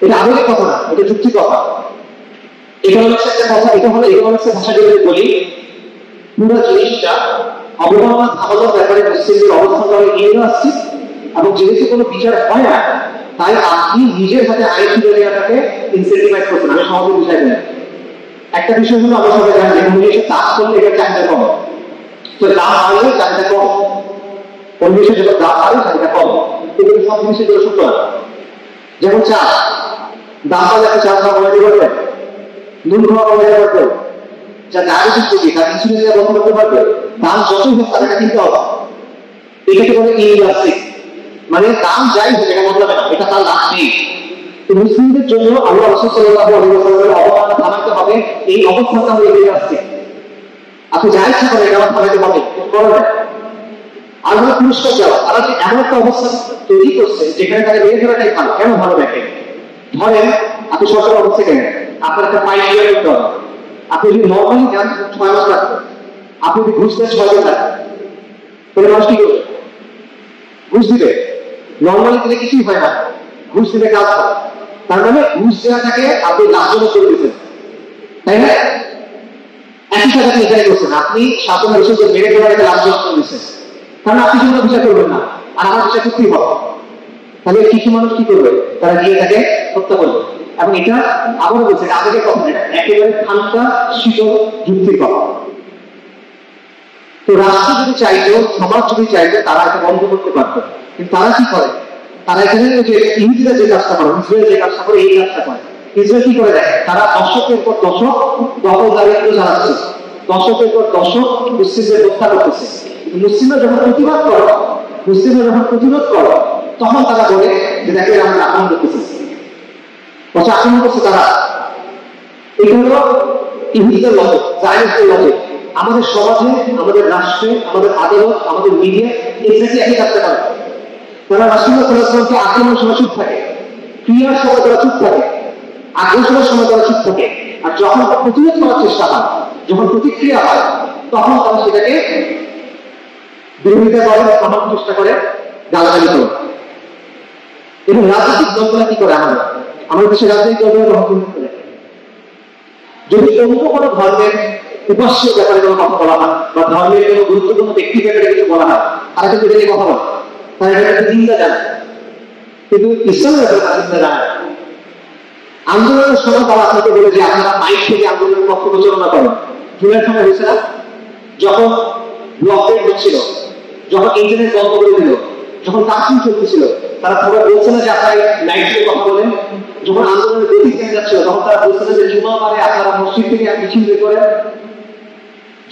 এটা আবেগের কথা না, এটা যুক্তি কথা। ইকোনমিক্স একটা কথা, এটা হলো ইকোনমিক্সের ভাষা যদি বলি, পুরো জিনিসটা অবমাননা থামানোর ব্যাপারে মুসলিমদের অবস্থানটা এগিয়ে আসছে, এবং যেহেতু কোনো বিচার হয় না, তাই আপনি নিজের হাতে আইন তুলে নেওয়াটাকে ইনসেন্টিভাইজ করছেন। আমি সহজে বুঝাই দেন। একটা বিষয় হলো আমরা সবাই জানি পরিবেশে চাষ করলে এটা চাহিদা কম, তো দাম বাড়লে চাহিদা কম, পরিবেশে যখন দাম বাড়ে চাহিদা কম, কিন্তু সব জিনিসের জন্য সত্য না। যেমন চা, দাম বাড়লে একটা চা খাওয়া কমাতে পারবে, নুন খাওয়া কমাতে পারবে, যা ডায়াবেটিস রোগী তার ইনসুলিন দেওয়া বন্ধ করতে পারবে, দাম যতই হোক তাদেরকে কিনতে হবে। এটাকে বলে ইনইলাস্টিক, মানে দাম যাই হোক এটা বদলাবে না, এটা তার লাভ নেই। তো মুসলিমদের জন্য আল্লাহ রাসূল সাল্লাল্লাহু আলাইহি ওয়াসাল্লামের অবমাননা থামাতে হবে, এই অবস্থাটা হয়ে গিয়ে আসছে। আপনি যা ইচ্ছা করেন এটা থামাতে হবে, করবে। আর হলো পুরস্কার দেওয়া, তারা যে এমন একটা অবস্থা তৈরি করছে যেখানে তারা বেড়ে ফেলাটাই ভালো। কেন ভালো দেখে? ধরেন আপনি সরকার অবস্থা কেন, আপনার একটা ফাইন ক্লিয়ার করতে হবে। আপনি যদি নর্মালি যান 6 মাস লাগবে, আপনি যদি ঘুষ দেন 6 দিন লাগবে, তাহলে মানুষ কি করবে? ঘুষ দিবে, নর্মালি দিলে কিছুই হয় না, ঘুষ দিলে কাজ হয়। তার মানে ঘুষ দেওয়াটাকে আপনি লাভজনক করে দিচ্ছেন, তাই না? একই সাথে আপনি এটাই করছেন, আপনি শাসনের বিষয় মেরে দেওয়াটাকে লাভজনক করে দিচ্ছেন, কারণ আপনি সেগুলো বিচার করবেন না, আর আমার বিচার করতেই হবে। তাহলে কিছু মানুষ কি করবে, তারা গিয়ে তাকে হত্যা করবে। এবং এটা আবারও বলছে, আবেগের কথা, এটা একেবারে ঠান্ডা শীতল যুক্তির কথা। তো রাষ্ট্র যদি চাইতো, সমাজ যদি চাইতো, তারা এটা বন্ধ করতে পারতো, কিন্তু তারা কি করে, তারা এখানে যে ইহুদিরা যে কাজটা করে, ইসরায়েল যে কাজটা করে, এই কাজটা করে। ইসরায়েল কি করে দেখে, তারা দশকের পর দশক দখলদারিত্ব চালাচ্ছে, দশকের পর দশক মুসলিমদের হত্যা করতেছে। মুসলিমরা যখন প্রতিবাদ করে, তখন তারা বলে যে দেখে আমরা আক্রমণ করতেছি। আক্রমণ করছে তারা, এগুলো ইহুদিদের লজিক, জায়নিস্টদের লজিক। আমাদের সমাজে, আমাদের রাষ্ট্রে, আমাদের আদালত, আমাদের মিডিয়া এক্স্যাক্টলি একই কাজটা করে। তারা রাসূলুল্লাহ সাল্লাল্লাহু আলাইহি ওয়াসাল্লামকে আক্রমণের সময় চুপ থাকে, ক্রিয়ার সময় তারা চুপ থাকে, আগ্রাসনের সময় তারা চুপ থাকে, আর যখন প্রতিরোধ করার চেষ্টা হয়, যখন প্রতিক্রিয়া হয়, তখন তারা সেটাকে বিরোধিতা করে, থামানোর চেষ্টা করে, গালাগালি করে। এবং রাজনৈতিক দলগুলা কি করে, আমাদের দেশের রাজনৈতিক দলগুলো গ্রহণ করে, যদি অন্য কোনো ধর্মের উপাস্যের ব্যাপারে কোনো কথা বলা হয়, বা ধর্মের কোনো গুরুত্বপূর্ণ ব্যক্তির ব্যাপারে কিছু বলা হয়, তারা কিন্তু এটা নিয়ে কথা বলে, তারা এটা একটা চিন্তা জানে। কিন্তু ইসলামের ব্যাপারে তারা চিন্তা জানে। আন্দোলনের সময় তারা আপনাকে বলে যে আপনারা মাইক থেকে আন্দোলনের পক্ষ প্রচারণা করেন। জুলাইয়ের সময় হয়েছে না, যখন ব্লকডাউন হচ্ছিল, যখন ইন্টারনেট বন্ধ করে দিল, যখন কারফিউ চলতেছিল, তারা সবাই বলছে না যে আপনারা লাইট দিয়ে কথা বলেন। যখন আন্দোলনের গতি কমে যাচ্ছিল, তখন তারা বলছে না যে জুমা বারে আপনারা মসজিদ থেকে মিছিল বের করেন।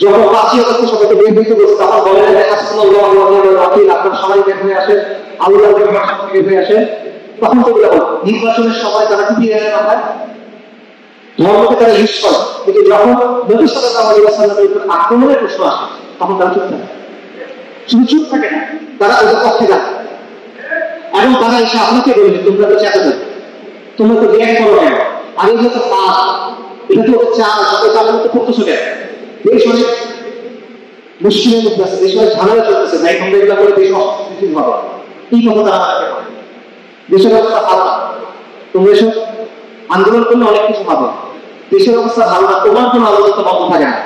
যখন 5ই আগস্ট সবাইকে বের হইতে বলছে, তখন বলেন যে আপনারা সবাই বের হয়ে আসেন, আল্লাহর বের হয়ে আসেন। তখন তো নির্বাচনের সময় তারা কি দিয়ে দেয়, ধর্মকে তারা ইউজ করে। কিন্তু যখন নবী সাল্লাল্লাহু আলাইহি ওয়াসাল্লামের উপর আক্রমণের প্রশ্ন আসে, তখন তারা চুপ থাকে। শুধু চুপ থাকে না, তারা ওদের পক্ষে যায়। এবং তারা এসে আপনাকে বলবে তোমরা তো চেতা দেবে, তোমরা তো রিয়াক্ট করো কেন, আর এই যে তো পাস, এটা তো চাল, সবাই চালের মতো করতেছো কেন। দেশ অনেক মুশকিলের মধ্যে আছে, দেশ অনেক ঝামেলা চলতেছে, তাই তোমরা এগুলা করে দেশ অস্থিতিশীল হবে। এই কথা তারা আমাকে বলে, দেশের অবস্থা ভালো না, তোমরা এসব আন্দোলন করলে অনেক কিছু হবে, দেশের অবস্থা ভালো না, তোমার কোনো আন্দোলন তো বন্ধ থাকে না,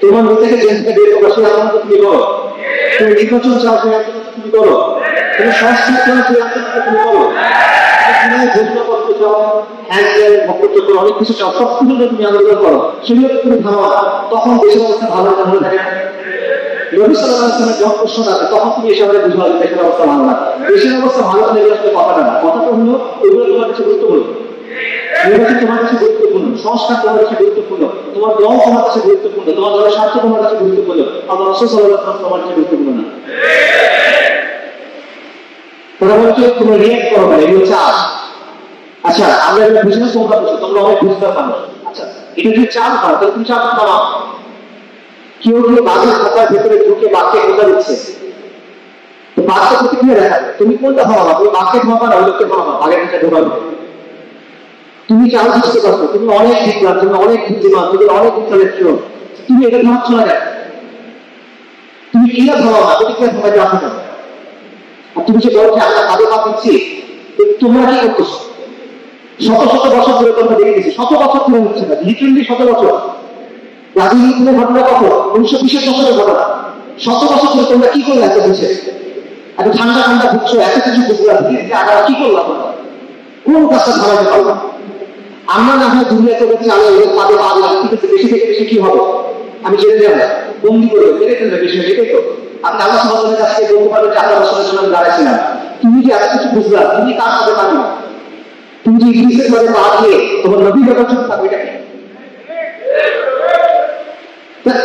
তোমার নিজেকে জেল থেকে বের করা সেই আন্দোলন তো তুমি করো, তুমি নির্বাচন চাও সেই আন্দোলন তুমি করো, তুমি সংস্কৃতি চাও সেই আন্দোলন তুমি করো, ঘোষণাপত্র চাও, হ্যান্ডেল বক্তব্য করো, অনেক কিছু চাও, সব কিছু তুমি আন্দোলন করো, সেগুলো তুমি থামাও, তখন দেশের অবস্থা ভালো না থাকে না। নবী সাল্লাল্লাহু আলাইহি ওয়াসাল্লামের যখন প্রশ্ন আসে, তখন তুমি এসে আমাদের বুঝাবে দেশের অবস্থা ভালো না, দেশের অবস্থা ভালো না, এগুলো আসলে কথাটা না, কথাটা হলো এগুলো তোমার কাছে গুরুত্বপূর্ণ, নির্বাচন তোমার কাছে গুরুত্বপূর্ণ, সংস্কার তোমার কাছে গুরুত্বপূর্ণ, তোমার দল তোমার কাছে গুরুত্বপূর্ণ, তোমার দলের স্বার্থ তোমার কাছে গুরুত্বপূর্ণ, আল্লাহ রাসূল সাল্লাল্লাহু আলাইহি ওয়াসাল্লাম তোমার কাছে গুরুত্বপূর্ণ না। তারা বলছে তুমি রিয়েক্ট করো না, এগুলো চাল। আচ্ছা, আমরা এটা বুঝি না, তোমরা বুঝো, তোমরা অনেক বুঝতে পারো। আচ্ছা, এটা যদি চাল হয়, তাহলে তুমি চাল নামাও। কেউ কেউ বাঘের খাতার ভেতরে ঢুকে বাঘকে খোঁজা দিচ্ছে, তো বাঘকে প্রতিক্রিয়া দেখাবে, তুমি কোনটা ভাবা, তুমি বাঘকে ভাবা না, ওই লোককে ভাবা, বাঘের কাছে ঢোকাবে। তুমি চাল বুঝতে পারছো, তুমি অনেক বিদ্যান, তুমি অনেক বুদ্ধিমান, তুমি অনেক ইন্টালেকচুয়াল, তুমি এটা ভাবছো না কেন? তুমি কিনা ভাবা না, প্রতিক্রিয়া ভাবাতে আসো না। আর তুমি যে বলছো আমরা কাজে পা দিচ্ছি, তোমরা কি করতেছো? শত শত বছর ধরে তোমরা দেখে গেছি, শত বছর ধরে হচ্ছে না, লিটারেলি শত বছর। রাজনীতির ঘটনা কত? 1920-এর দশকের ঘটনা। শত বছর ধরে তোমরা কি করলে এত বুঝে, এত ঠান্ডা ঠান্ডা বুঝছো, এত কিছু বুঝলাম, আমরা কি করলাম, কোন কাজটা ধরাতে পারলাম? আমরা না হয় দুনিয়াতে চালে পাবে পারলাম, ঠিক আছে, বেশি থেকে বেশি কি হবে, আমি জেনে যাবো, বন্দি করবো, মেরে ফেলবে বেশি, এটাই তো। আপনি আল্লাহ সুবহানাহু ওয়া তাআলার কাছে বলতে পারবেন যে 18 বছরের জন্য আমি দাঁড়াইছিলাম, তুমি কি এত কিছু বুঝলাম, তুমি কার সাথে পারবে, তুমি যে ইংলিশের মধ্যে পা দিয়ে তোমার নবী বলার থাকবে, এটা কি?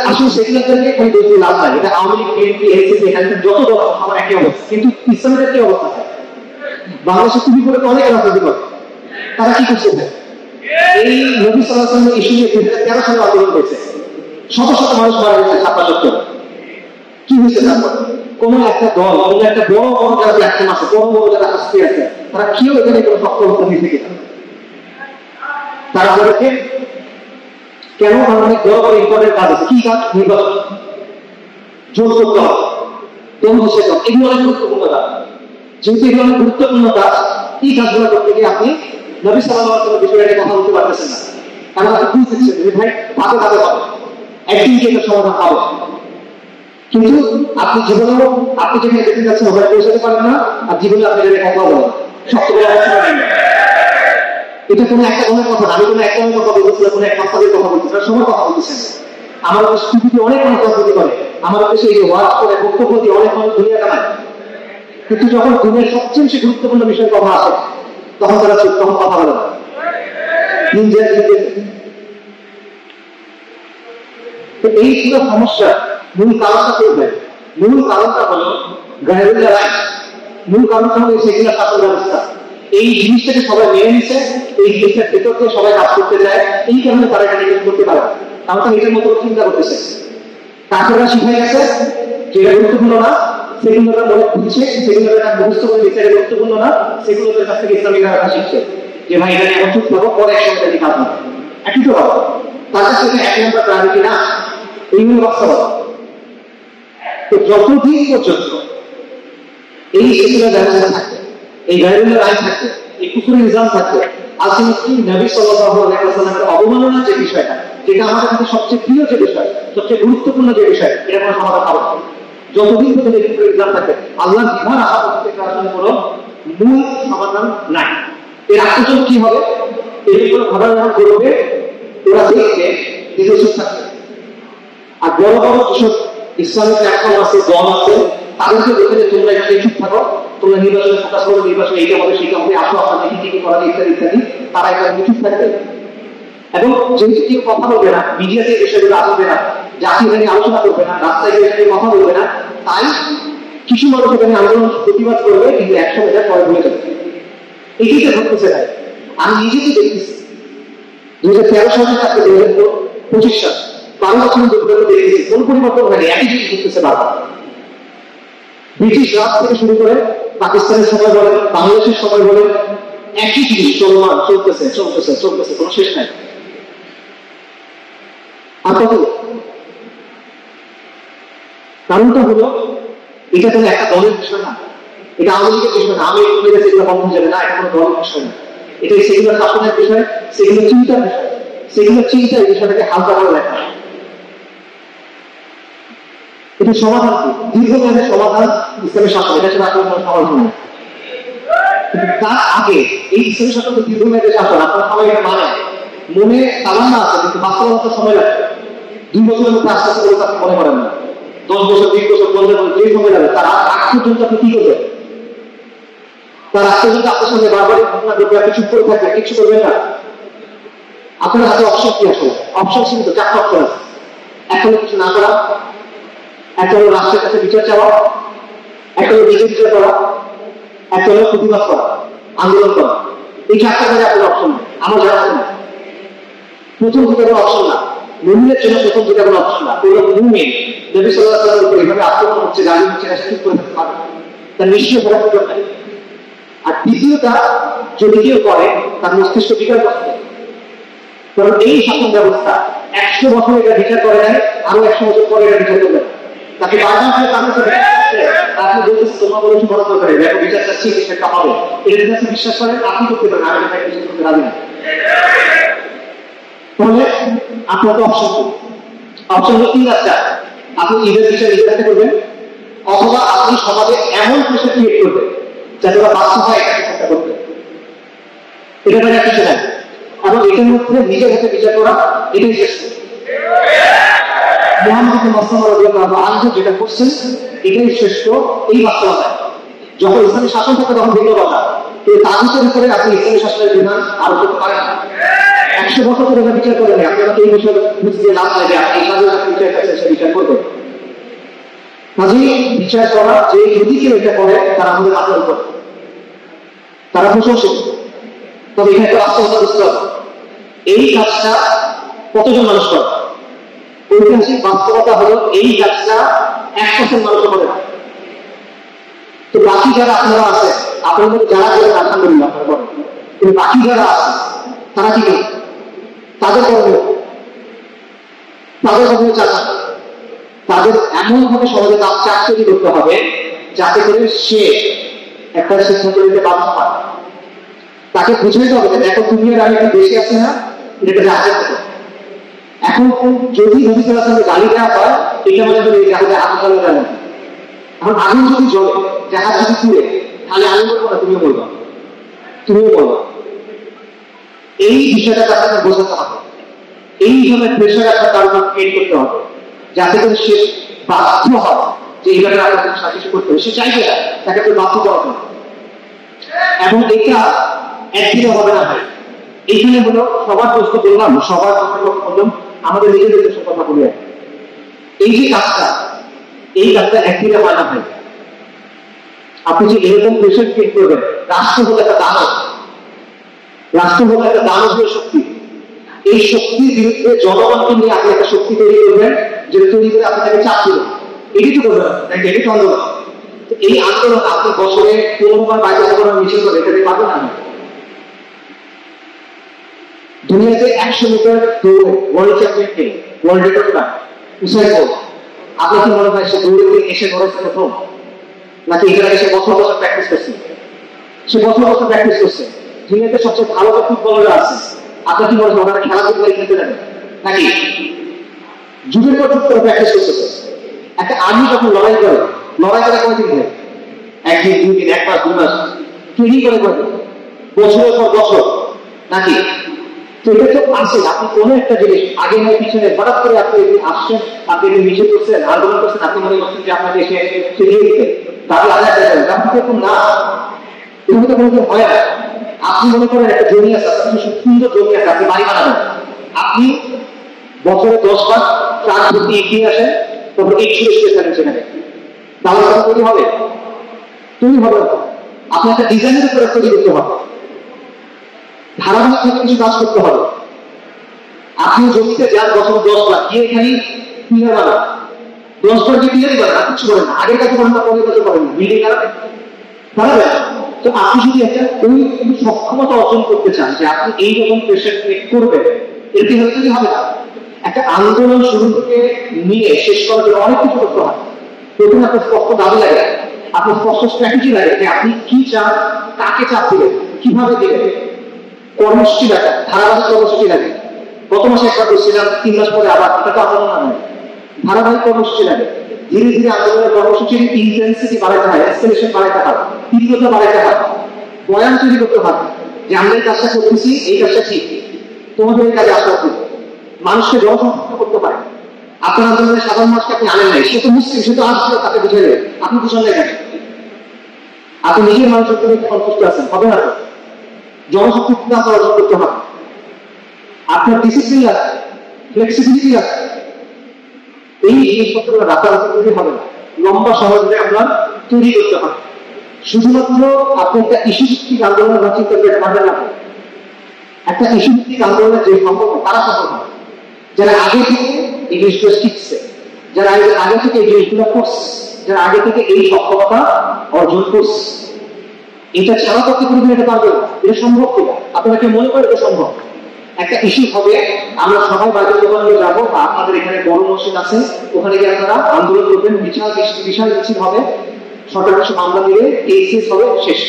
আসলে সেগুলোকে কোনো দোষ দিয়ে লাভ নাই, এটা আওয়ামী লীগ, বিএনপি, এনসিপি, এখানে যত দল আমার একই অবস্থা। কিন্তু ইসলামের কি অবস্থা? বাংলাদেশে তুমি করে তো অনেক রাজনীতি করে, তারা কি করছে? এই নবী সাল্লাল্লাহু আলাইহি ওয়াসাল্লাম ইস্যু নিয়ে 2013 সালে আন্দোলন করেছে, শত শত মানুষ মারা গেছে, 57 কি হয়েছে? তারপর কোন একটা দল, কোন একটা বড় বড় যারা প্ল্যাটফর্ম আছে, বড় বড় যারা হাসতে আছে, তারা কেউ এখানে কোনো সক্ষমতা নিতে গেছে, তারা বলেছে কেন? অনেক বড় বড় ইম্পর্টেন্ট কাজ আছে। কি কাজ? নির্বাচন জোর করতে হবে, তরুণ সেচন, এগুলো অনেক গুরুত্বপূর্ণ কাজ। যেহেতু এগুলো অনেক গুরুত্বপূর্ণ কাজ, এই কাজগুলো করতে গিয়ে আপনি নবী সাল্লাল্লাহু আলাইহি ওয়াসাল্লামের বিষয়ে কথা বলতে পারতেছেন না। এমন আপনি বুঝতেছেন যে ভাই ধাপে ধাপে হবে, একদিন কি একটা সমাধান হবে, কিন্তু আপনি জীবনেও আপনি যেখানে যেতে যাচ্ছেন ওখানে পৌঁছাতে পারবেন না, আর জীবনে আপনি যেটা কথা বলেন সবচেয়ে বড় অবস্থা নেই। এটা কোনো একটা ধরনের কথা না, আমি কোনো একটা কথা বলতেছিলাম, কোনো এক মাস্টারের কথা বলতেছিলাম, সবার কথা বলতেছেন। আমার দেশ টিভিতে অনেক মানুষ রাজনীতি করে, আমার দেশে এই যে ওয়াজ করে বক্তব্য দিয়ে অনেক মানুষ দুনিয়া কামায়, কিন্তু যখন দুনিয়ার সবচেয়ে বেশি গুরুত্বপূর্ণ বিষয়ের কথা আসে তখন তারা চুপ, তখন কথা বলে না। এই ছিল সমস্যা। মূল কারণটা করবেন, মূল কারণটা হলো গায়রুল্লাহ রায়, মূল কারণটা হলো সেকুলার শাসন ব্যবস্থা। এই জিনিসটাকে সবাই মেনে নিচ্ছে, এই জিনিসটার ভেতর থেকে সবাই কাজ করতে চায়, এই কারণে তারা এটা নির্দেশ করতে পারে। কারণ এটার মতো চিন্তা করতেছে, কাছেরা শিখাই গেছে যে এটা গুরুত্বপূর্ণ না, সেকুলাররা মনে বুঝছে, সেকুলাররা মুখস্থ করে দিচ্ছে এটা গুরুত্বপূর্ণ না, সেকুলারদের কাছ থেকে ইসলামিক রাখা শিখছে যে ভাই এটা এখন চুপ করবো, পরে একসঙ্গে এটা কাজ হবে, একই তো হবে। তার কাছে এক নম্বর প্রায়োরিটি না, এইগুলো বাস্তবতা। তো যতদিন পর্যন্ত এই সেকুলার ব্যবস্থা থাকবে, এই গায়রুল্লাহ রায় থাকবে, এই কুফরি নিজাম থাকবে, আলটিমেটলি নবী সাল্লাল্লাহু আলাইহি ওয়াসাল্লামের অবমাননার যে বিষয়টা, যেটা আমাদের কাছে সবচেয়ে প্রিয় যে বিষয়, সবচেয়ে গুরুত্বপূর্ণ যে বিষয়, এটা কোনো সমাধান হবে না। যতদিন পর্যন্ত এই কুফরি নিজাম থাকবে, আল্লাহর বিধান আসা থেকে আসলে কোনো মূল সমাধান নাই। এর আত্মচল কি হবে, এগুলো ঘটনা যখন করবে ওরা দেখবে নিজস্ব থাকবে। আর বড় বড় যেসব ইসলামিক প্ল্যাটফর্ম আছে, দল আছে, তাদেরকে দেখে যে তোমরা এখানে চুপ থাকো, তোমরা নির্বাচনে ফোকাস করো, নির্বাচনে এইটা হবে সেটা হবে, আসো আপনাদের কি কি করা ইত্যাদি ইত্যাদি, তারা এখানে চুপ থাকবে। এবং যেহেতু কেউ কথা বলবে না, মিডিয়াতে এই বিষয়গুলো আসবে না, জাতি এখানে আলোচনা করবে না, রাস্তায় এখানে কথা বলবে না, তাই কিছু মানুষ এখানে আন্দোলন প্রতিবাদ করবে, কিন্তু একসময় এটা পরে ভুলে যাবে। এটিতে ঘটতেছে তাই আমি নিজেকে দেখতেছি 2013 সালে থেকে 2025 সাল 12 বছর ধরে দেখতেছি কোন পরিবর্তন হয়নি, একই জিনিস ঘটতেছে বারবার। ব্রিটিশ রাজ থেকে শুরু করে পাকিস্তানের সময় বলেন, বাংলাদেশের সময় বলেন, একই জিনিস চলমান, চলতেছে চলতেছে চলতেছে, কোনো শেষ নাই। আর কত কারণটা হলো এটা কোনো একটা দলের বিষয় না, এটা আওয়ামী লীগের বিষয় না, আমি এগুলো বন্ধ হয়ে যাবে না, এটা কোনো দলের বিষয় না, এটা সেগুলো শাসনের বিষয়, সেগুলো চিন্তার বিষয়, সেগুলো চিন্তা এই বিষয়টাকে হালকা করে দেখা। এটা সমাধান কি? দীর্ঘমেয়াদের সমাধান ইসলামের শাসন, এটা ছাড়া আপনার সমাধান নয়। কিন্তু তার আগে এই ইসলামের শাসন দীর্ঘমেয়াদের শাসন, আপনার সবাই এটা মানে মনে তামান্না আছে, কিন্তু বাস্তবতা সময় লাগবে। 2 বছরের মধ্যে আস্তে আস্তে আপনি মনে করেন না, 10 বছর 20 বছর 15 বছর যে সময় লাগবে, তার আগ পর্যন্ত আপনি কি করবেন? তার আগ পর্যন্ত আপনার সঙ্গে বারবারই ঘটনা ঘটবে, আপনি চুপ করে থাকবেন, কিছু করবেন না। আপনার হাতে অপশন কি আসলে? অপশন সীমিত, 4টা অপশন আছে। একটা হলো কিছু না করা, একটা হলো রাষ্ট্রের কাছে বিচার চাওয়া, একটা হলো নিজে বিচার করা, একটা হলো প্রতিবাদ করা, আন্দোলন করা। এই 4টা কাজে আপনার অপশন নেই, আমার জানা আছে না। প্রথম দুটো কোনো অপশন না, মুমিনের জন্য প্রথম দুটো কোনো অপশন না। ওই মুমিন নবী সাল্লাল্লাহু আলাইহি ওয়াসাল্লামের উপর এভাবে আক্রমণ হচ্ছে, গালি হচ্ছে, এটা চুপ করে থাকতে পারবে, তার নিশ্চয় করার সুযোগ নাই। আর দ্বিতীয়টা, যদি কেউ করে তার মস্তিষ্ক বিকার করতে, কারণ এই শাসন ব্যবস্থা 100 বছর এটা বিচার করে নাই, আরো 100 বছর পরে এটা বিচার করবে। তাকে বারবার তার কাছে আপনি বলতেছে তোমার বলে বড় দরকারি, দেখো বিচার চাচ্ছি, বিচারটা হবে, এর কাছে বিশ্বাস করেন, আপনি করতে পারেন, আমি এটা বিশ্বাস করতে রাজি না। তাহলে আপনার তো অপশন হলো 3-4, আপনি ঈদের বিচার নিজের করবেন, অথবা আপনি সমাজে এমন প্রেশার ক্রিয়েট করবেন যাতে ওরা বাধ্য হয় এটা চেষ্টা করতে। এটা মানে কিছু নাই, এবং এটার মধ্যে নিজের হাতে বিচার করা এটাই শ্রেষ্ঠ। মুহাম্মদ রাদিয়াল্লাহু আনহু যেটা করছেন এটাই শ্রেষ্ঠ। এই বাস্তবতা যখন ইসলামী শাসন থাকে তখন ভিন্ন কথা, কিন্তু তাগুতের উপরে আপনি ইসলামী শাসনের বিধান আরোপ করতে পারেন না। 100 বছর ধরে বিচার করেন, আপনি আমাকে এই বিষয়ে বুঝতে লাভ নাই যে আপনি এইভাবে বিচার করছেন, সে বিচার করবেন। কাজেই বিচার করা যে যদি কেউ এটা করে তারা আমাদের আদর করে, তারা প্রশংসিত। তবে এখানে একটা বাস্তবতা বুঝতে হবে, এই কাজটা কতজন মানুষ করে? ঐতিহাসিক বাস্তবতা হলো এই কাজটা 1% মানুষ করে না। তো বাকি যারা আপনারা আছে, আপনার মধ্যে যারা করেন আলহামদুলিল্লাহ আপনারা করেন, কিন্তু বাকি যারা আছে তারা কি করে? তাদের কর্ম চালান। তাদের এমন ভাবে সমাজে তার চাপ তৈরি করতে হবে যাতে করে সে একটা সিদ্ধান্ত নিতে বাধ্য হয়। তাকে বুঝাইতে হবে যে দেখো তুমি আর আমি একটা দেশে আছি না, এটা জাহাজের মতো। এখন যদি নবী সাল্লাল্লাহু আলাইহি ওয়াসাল্লামকে গালি দেওয়া হয়, এটা মানে হলো এই জাহাজে আগুন জ্বালানো যায় না। এখন আগুন যদি জ্বলে, জাহাজ যদি পুড়ে, তাহলে আমি বলবো না তুমিও বলবা, তুমিও বলবা। এই বিষয়টা আপনাকে বোঝাতে হবে। এই ধরনের প্রেশার আপনার তার উপর ক্রিয়েট করতে হবে যাতে করে সে বাধ্য হয় যে এইভাবে আপনাকে সাহায্য করতে হবে। সে চাইবে না, তাকে আপনি বাধ্য করা হবে। এবং এটা একদিনে হবে না ভাই। এইখানে হলো সবার প্রশ্ন করলাম, সবার কথা বললাম, আমাদের নিজেদের দেশের কথা বলি। এই যে কাজটা, এই কাজটা একদিনে হয় না ভাই। আপনি যে এরকম প্রেশার ক্রিয়েট করবেন, রাষ্ট্র হলো একটা দানব, রাষ্ট্র হলো একটা দানবীয় শক্তি। এই শক্তির বিরুদ্ধে জনগণকে নিয়ে আপনি একটা শক্তি তৈরি করবেন, যেটা তৈরি করে আপনাকে চাপ দেবেন। এটি তো করবেন, এটি তো আন্দোলন। এই আন্দোলন আপনি বছরে 15 বার বাইরে করার মিছিল করে এটাতে পারবেন না। দুনিয়াতে 100 মিটার দৌড়ে ওয়ার্ল্ড চ্যাম্পিয়নকে, ওয়ার্ল্ড রেকর্ড না উসাইন বোল্ট, আপনি কি মনে হয় সে দৌড়ে এসে করেছে প্রথম, নাকি এখানে এসে বছর বছর প্র্যাকটিস করছে? সে বছর বছর প্র্যাকটিস করছে। দুনিয়াতে সবচেয়ে ভালো ফুটবলাররা আছে, আপনার কি মনে হয় ওনারা খেলাধুলা খেলতে যাবে নাকি? যুগের পর যুগ প্র্যাকটিস করতেছে। একটা আর্মি যখন লড়াই করে কয়দিন ধরে? 1 দিন, 2 দিন, 1 মাস, 2 মাস ট্রেনিং করে কয়দিন? বছরের পর বছর নাকি? তো এটা তো আছে। আপনি কোনো একটা জিনিস আগে নয় পিছনে হঠাৎ করে আপনি আসছেন, আপনি মিছিল করছেন, আন্দোলন করছেন, আপনি মনে করছেন যে আপনাকে এসে ফিরিয়ে দিতে তাহলে আলাদা যাবেন, এরকম না। এরকম তো কোনো হয় না। আপনি মনে করেন একটা জমি আছে, সুন্দর জমি আছে, আপনি বাড়ি বানাবেন, আপনি বছরে 10 বার ট্রাক ভর্তি এগিয়ে আসেন, তারপর এই ছুড়ে ছুড়ে ফেলেন সেখানে, তাহলে তৈরি হবে? তৈরি হবে না। আপনি একটা ডিজাইনের উপরে তৈরি করতে হবে, ধারাবাহিক কিছু কাজ করতে হবে। আপনি জমিতে যান বছর 10 বার গিয়ে এখানে পিলার বানান, 10 বার গিয়ে পিলারই বানান, আর কিছু করেন না। আগের কাছে করেন না, পরের কাছে করেন না, বিল্ডিং দাঁড়াবে। তো আপনি যদি একটা ওই সক্ষমতা অর্জন করতে চান যে আপনি এইরকম প্রেশার ক্রিয়েট করবেন, এটি হলে যদি হবে না। একটা আন্দোলন শুরু থেকে নিয়ে শেষ করার জন্য অনেক কিছু করতে হয়। প্রথমে আপনার স্পষ্ট দাবি লাগে, আপনার স্পষ্ট স্ট্র্যাটেজি লাগে যে আপনি কি চান, কাকে চাপ দিবেন, কিভাবে দিবেন, কর্মসূচি লাগে, ধারাবাহিক কর্মসূচি লাগে। গত মাসে একবার করছিলাম, 3 মাস পরে আবার, এটা তো আন্দোলন না নয়, ধারাবাহিক কর্মসূচি লাগে। ধীরে ধীরে আন্দোলনের কর্মসূচির ইন্টেন্সিটি বাড়াতে হয়, এসকেলেশন বাড়াতে হয়, তীব্রতা বাড়াতে হয়, বয়ান তৈরি করতে হয় যে আমরা এই কাজটা করতেছি, এই কাজটা ঠিক, তোমাদের এই কাজে আসতে হবে। মানুষকে জনসম্পৃক্ত করতে পারে। আপনার আন্দোলনের সাধারণ মানুষকে আপনি আনেন নাই, সে তো মুসলিম, সে তো আসবে, তাকে বুঝে নেবেন, আপনি বুঝান নাই কেন? আপনি নিজের মানুষের জন্য সন্তুষ্ট আছেন, হবে না? জনসম্পৃক্ত আপনার অর্জন করতে হবে। আপনার ডিসিপ্লিন আছে, ফ্লেক্সিবিলিটি আছে। এই জিনিসপত্রগুলো রাতারাতি তৈরি হবে না, লম্বা সময় ধরে আপনার তৈরি করতে হবে। শুধুমাত্র আপনি একটা ইস্যু ভিত্তিক আন্দোলনের চিন্তা করতে পারবেন না। একটা ইস্যু ভিত্তিক আন্দোলনের যে সম্পর্ক, তারা সফল হয় যারা আগে থেকে এই জিনিসগুলো শিখছে, যারা আগে থেকে এই জিনিসগুলো করছে, যারা আগে থেকে এই সক্ষমতা অর্জন করছে। এটা ছাড়া করতে কোনো এটা পারবে না, এটা সম্ভব কিনা আপনাকে মনে করে এটা সম্ভব। একটা ইস্যু হবে, আমরা সবাই বাজার দোকানে যাবো, বা আপনাদের এখানে বড় মসজিদ আছে, ওখানে গিয়ে আপনারা আন্দোলন করবেন, বিশাল মিছিল হবে, সরকার কাছে মামলা দিলে কেস হবে, শেষ।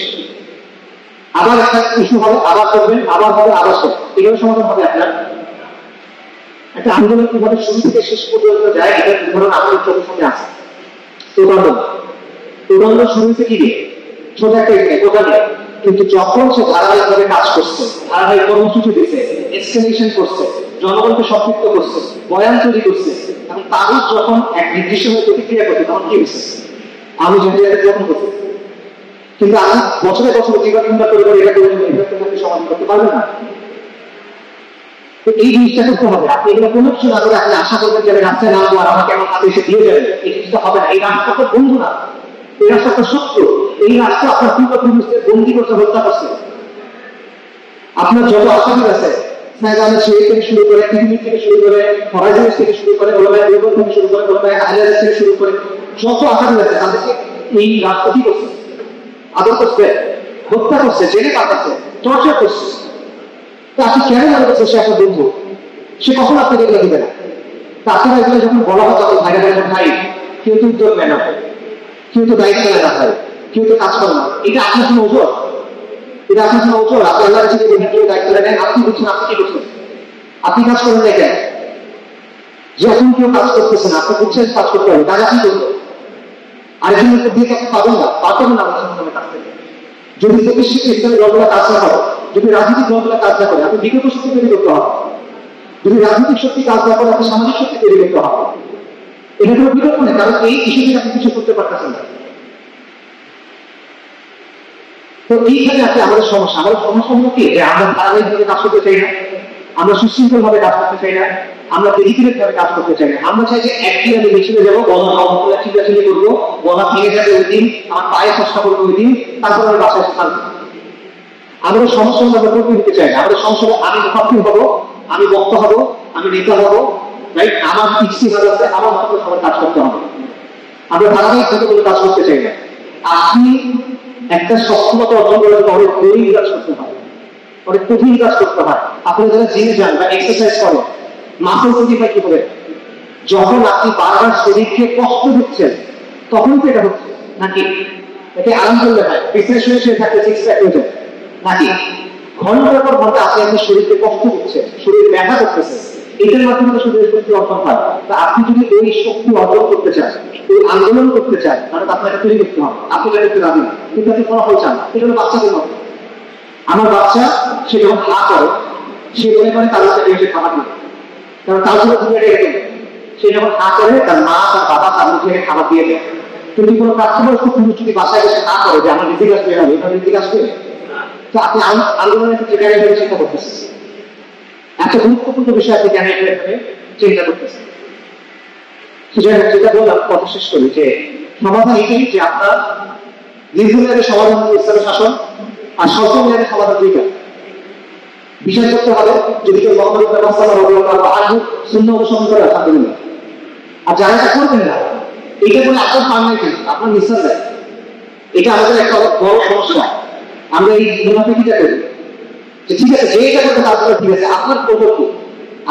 আবার একটা ইস্যু হবে, আবার করবেন, আবার হবে, আবার শেষ। এগুলো সমাধান হবে আপনার। একটা আন্দোলন কিভাবে শুরু থেকে শেষ পর্যন্ত যায়, এটার উদাহরণ আমাদের চোখের সামনে আছে। তোদণ্ড শুরু থেকে কি দিয়ে ছোট একটা কোথা দিয়ে, কিন্তু যখন সে ধারাবাহিকভাবে কাজ করছে, ধারাবাহিক কর্মসূচি দিচ্ছে, এক্সপ্লেনেশন করছে, জনগণকে সম্পৃক্ত করছে, বয়ান তৈরি করছে, এবং তাদের যখন এক নির্দিষ্ট প্রতিক্রিয়া করছে, তখন কি হচ্ছে? আমি যখন করছি, কিন্তু আমি বছরে বছর চিন্তা করে এটা করে তোমাকে সমাধান করতে পারবেন না। তো এই জিনিসটা করতে হবে। আপনি এগুলো কোনো কিছু না করে আপনি আশা করবেন যে আমি রাস্তায় নামবো আর আমাকে আমার হাতে এসে দিয়ে যাবেন, এই জিনিসটা হবে না। এই রাস্তাটা বন্ধু না, এই রাস্তাটা সত্য। এই রাস্তা আপনার পূর্বপুরুষদের বন্দি করতে, হত্যা করছে। আপনার যত আসামি আছে, স্নাইগানের থেকে শুরু করে, পৃথিবী থেকে শুরু করে, হরাইজেন থেকে শুরু করে, ওলামায়ে দেওবন্দ থেকে শুরু করে, ওলামায়ে আহলে হাদিস থেকে শুরু করে, যত আসামি আছে তাদেরকে এই রাস্তা কি করছে? আদর করছে, হত্যা করছে, জেলে পাঠাচ্ছে, টর্চার করছে। তো আপনি কেন মনে করছেন সে আপনার বন্ধু? সে কখন আপনাকে এগুলো দিবে না? তাছাড়া এগুলো যখন বলা হয় তখন ভাইরা ভাইরা ভাই কেউ তো উদ্যোগ নেয় না, কেউ তো দায়িত্ব নেয় না, ভাই কেউ তো কাজ করে না। এটা আপনার জন্য ওজোর, এটা আপনার জন্য ওজোর। আপনি আল্লাহ কাছে কেউ দায়িত্ব নেন, আপনি বুঝছেন আপনি কি করছেন, আপনি কাজ করেন না কেন? যখন কেউ কাজ করতেছেন আপনি বুঝছেন কাজ করতে হবে, কাজ আপনি করবেন, আরেকজনকে দিয়ে কাছে পাবেন না, পাবেন না আমার কাছ থেকে। যদি প্রতিষ্ঠিত ইসলামী দলগুলো কাজ না করে, যদি রাজনৈতিক দলগুলো কাজ না করে, আপনি বিগত শক্তি তৈরি করতে হবে। যদি রাজনৈতিক শক্তি কাজ না করে, আপনি সামাজিক শক্তি তৈরি করতে হবে। এটা কোনো বিকল্প নেই, কারণ এই ইস্যুতে আপনি কিছু করতে পারতেছেন না। তো এইখানে আছে আমাদের সমস্যা। আমাদের সমস্যা হলো কি, যে আমরা ধারাবাহিকভাবে কাজ করতে চাই না, আমরা সুশৃঙ্খল ভাবে কাজ করতে চাই না, আমরা ডেডিকেটেড ভাবে কাজ করতে চাই না। আমরা চাই যে একদিন আমি মিছিলে যাবো, গলা চিল্লাচিল্লি করবো, গলা ভেঙে যাবে ওই দিন, আমার পায়ে চেষ্টা করবো ওই দিন, তারপর আমি বাসায় এসে থাকবো। আমাদের সমস্যা আমরা করতে দিতে চাই না। আমাদের সমস্যা আমি মুখাফির হবো, আমি বক্তা হবো, আমি নেতা হবো, রাইট? আমার ইচ্ছিভাবে আছে, আমার মাত্র সবার কাজ করতে হবে। আমরা ধারাবাহিকভাবে কোনো কাজ করতে চাই না। আপনি একটা সক্ষমতা অর্জন করার জন্য অনেক কঠিন কাজ করতে হয়, অনেক কঠিন কাজ করতে হয়। আপনি যারা জিমে যান বা এক্সারসাইজ করেন, মাসেল তৈরি হয় কি করে? যখন আপনি বারবার শরীরকে কষ্ট দিচ্ছেন তখন তো এটা হচ্ছে নাকি? একে আরাম করলে হয়, বিছানায় শুয়ে থাকলে সিক্স প্যাক হয়ে যায় নাকি? ঘন্টার পর ঘন্টা আপনি আপনার শরীরকে কষ্ট দিচ্ছেন, শরীর ব্যথা করতেছে, এটার মাধ্যমে তো শরীরের শক্তি অর্জন হয়। তা আপনি যদি ওই শক্তি অর্জন করতে চান, ওই আন্দোলন করতে চান, তাহলে আপনাকে তৈরি করতে হবে। আপনি এটা করতে রাজি, কিন্তু আপনি ফলাফল চান। এটা হলো বাচ্চাদের মতো। আমার বাচ্চা সে যখন হা করে, সে মনে করে তার সাথে এসে খাবার নেই, কারণ তার জন্য দুনিয়াটা এরকম। সে যখন হা করে, তার মা তার বাবা তার মুখে খাবার দিয়ে দেয়। কিন্তু কোনো প্রাপ্তবয়স্ক পুরুষ যদি বাসায় এসে না করে যে আমার নীতি আসবে, এভাবে নীতি আসবে, তো আপনি আন্দোলনের ক্ষেত্রে জ্ঞান হিসেবে চিন্তা করতেছেন। একটা গুরুত্বপূর্ণ বিষয় আপনি জ্ঞান হিসেবে চিন্তা করতেছেন। যেটা বললাম, কথা শেষ করি যে সমাধান এটাই যে আপনার দীর্ঘমেয়াদী সমাধান ইসলামের শাসন, আর স্বল্প মেয়াদী সমাধান দুইটা। বিচার করতে হবে যদি কেউ মোহাম্মদ আগে শূন্য অনুসরণ করে, আলহামদুলিল্লাহ। আর যারা এটা করবেন না, এটা বলে আপনার ফান নাই, কিন্তু আপনার মিশন দেয়। এটা আমাদের একটা বড় সমস্যা। আমরা এই মুনাফিকিটা করি যে ঠিক আছে, যে এটা করতে তার ঠিক আছে, আপনার প্রযুক্ত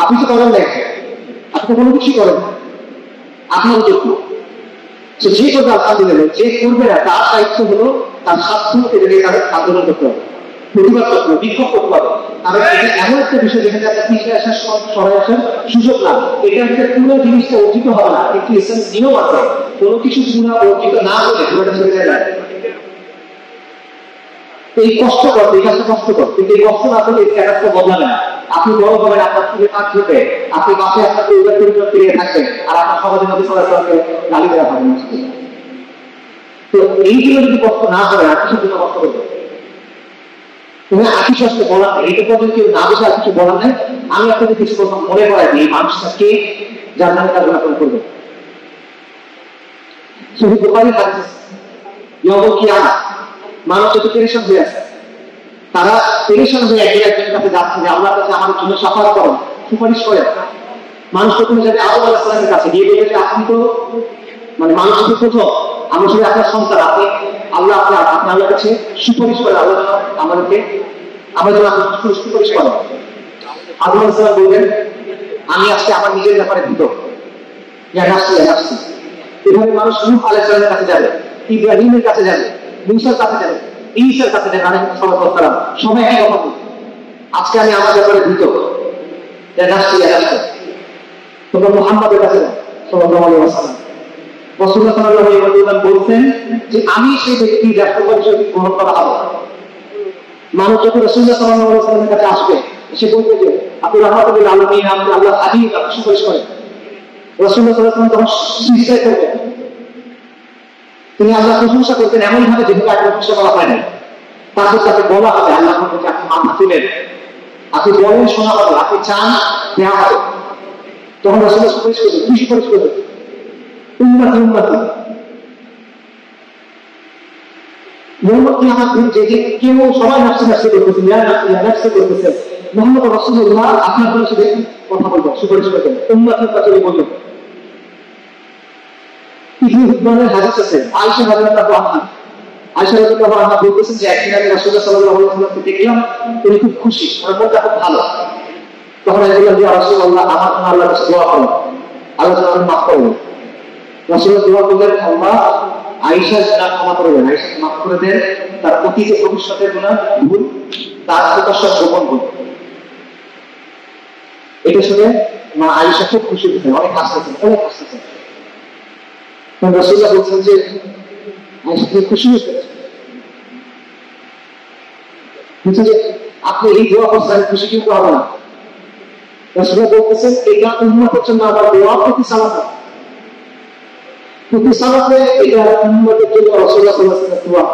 আপনি তো করেন না, আপনি তো কোনো কিছু করেন না, আপনার যোগ্য। যে করবে আলহামদুলিল্লাহ, যে করবে না তার দায়িত্ব হলো তার স্বাস্থ্যকে তাদের আন্দোলন করতে হবে, প্রতিবাদ করতে হবে, বিক্ষোভ করতে হবে। কারণ এটা এমন একটা বিষয় যেখানে আপনার পিছিয়ে আসার সরাই আসার সুযোগ না। এটা একটা পুরো জিনিসটা অর্জিত হবে না, কিন্তু ইসলাম নিয়ম আছে, কোনো কিছু পুরো অর্জিত না হলে পুরোটা চলে যায়। এই কষ্টকর, এই কাজটা কষ্টকর, কিন্তু এই কষ্ট না করলে এই ক্যারেক্টার বদলাবে না। আপনি বড় হবেন, আপনার চুলে কাজ হবে, আপনি বাসে আপনার পরিবার পরিবার ফিরিয়ে থাকবেন, আর আপনার সমাজে নদী সরাসরি গালি দেওয়া হবে না। তো এইগুলো যদি কষ্ট না করে, আর কিছুর জন্য কষ্ট করবে। তুমি আকিস আসলে বলার নেই, এটা পর্যন্ত কেউ না বসে আর কিছু বলার নেই। আমি আপনাদের কিছু কথা মনে করাই দিই, এই মানুষটা কে, যার নামে কাজগুলো আপনি করবেন। শুধু বুখারীর হাদিস, ইয়াউমুল কিয়ামা মানুষ যত পেরেশান হয়ে আছে, তারা পেরেশান হয়ে একজনের কাছে যাচ্ছে যে আল্লাহর কাছে আমাদের জন্য সাফাত করেন, সুপারিশ করেন। মানুষ প্রথমে যাবে আদম আলাইহিস সালামের কাছে, গিয়ে বলবে যে আপনি তো মানুষ তো প্রথম, আমরা শুধু আপনার সন্তান, আপনি আল্লাহ আপনি আল্লাহর কাছে সুপারিশ করেন, আল্লাহ আমাদেরকে আমরা যেন আপনার সুপারিশ করেন। আদম আলাইহিস সালাম বলবেন আমি আজকে আমার নিজের ব্যাপারে ভীত, এভাবে মানুষ নূহ আলাইহিস সালামের কাছে যাবে, ইব্রাহিমের কাছে যাবে, মুসার কাছে যাবে, ঈসার কাছে যাবে, আলাইহিস সালাম, সবাই একই কথা বলবে আজকে আমি আমার ব্যাপারে ভীত, তোমরা মুহাম্মাদের কাছে যাও সাল্লাল্লাহু আলাইহি ওয়াসাল্লাম। রাসূলুল্লাহ সাল্লাল্লাহু আলাইহি ওয়াসাল্লাম বলছেন যে আমি সেই ব্যক্তি যার সুপারিশ গ্রহণ করা হবে। মানুষ যখন রাসূলুল্লাহ সাল্লাল্লাহু আলাইহি ওয়াসাল্লামের কাছে আসবে, সে বলবে যে আপনি রাহমাতুল লিল আলামিন, আপনি আল্লাহর হাবিব, আপনি সুপারিশ করেন। রাসূলুল্লাহ সাল্লাল্লাহু আলাইহি ওয়াসাল্লাম তখন সিজদা করবেন, তিনি আল্লাহর প্রশংসা করতেন এমন ভাবে যেভাবে আগে প্রশংসা করা হয় না। তারপর তাকে বলা হবে আল্লাহ আপনাকে আপনি মাথা তুলেন, আপনি বলেন শোনা হবে, আপনি চান দেওয়া হবে। তখন রাসূলুল্লাহ সুপারিশ করবেন, কি সুপারিশ করবেন? উম্মতি উম্মতি। উম্মতি আমার যে কেউ সবাই নাফসে নাফসে করতেছেন, নাফসে করতেছেন, মুহাম্মদ রাসূলুল্লাহ আপনার জন্য শুধু কথা বলবেন, সুপারিশ করবেন, উম্মতি কথা বলবেন। ইবনে হিব্বানের হাদিস আছে, আয়েশা রাদিয়াল্লাহু আনহা, আয়েশা রাদিয়াল্লাহু আনহা বলতেছেন যে একদিন আমি রাসূলুল্লাহ সাল্লাল্লাহু আলাইহি ওয়াসাল্লামকে দেখলাম, তিনি খুব খুশি, ওনার মনটা খুব ভালো। তখন আমি বললাম যে রাসূলুল্লাহ আমার জন্য আল্লাহর কাছে দোয়া করুন। আলোচনা মাফ করবেন। রাসূল দোয়া করলেন, আল্লাহ আয়েশার গুনাহ ক্ষমা করে দেন, আয়েশাকে মাফ করে দেন, তার অতীত ভবিষ্যতের গুনাহ ভুল তার প্রকাশ্য গোপন করুন। এটা শুনে মা আয়েশা খুব খুশি হয়েছেন, অনেক হাসতেছেন। রাসূলুল্লাহ বলছেন যে আয়েশা খুশি হয়েছে, বলছেন যে আপনি এই দোয়া করছেন, খুশি কিন্তু হবে না। রাসূলুল্লাহ বলতেছেন এটা উম্মতের জন্য আমার দোয়া, প্রতি সালাতে এটা উম্মতের জন্য রাসূলুল্লাহ সাল্লাল্লাহু আলাইহি ওয়াসাল্লামের দোয়া।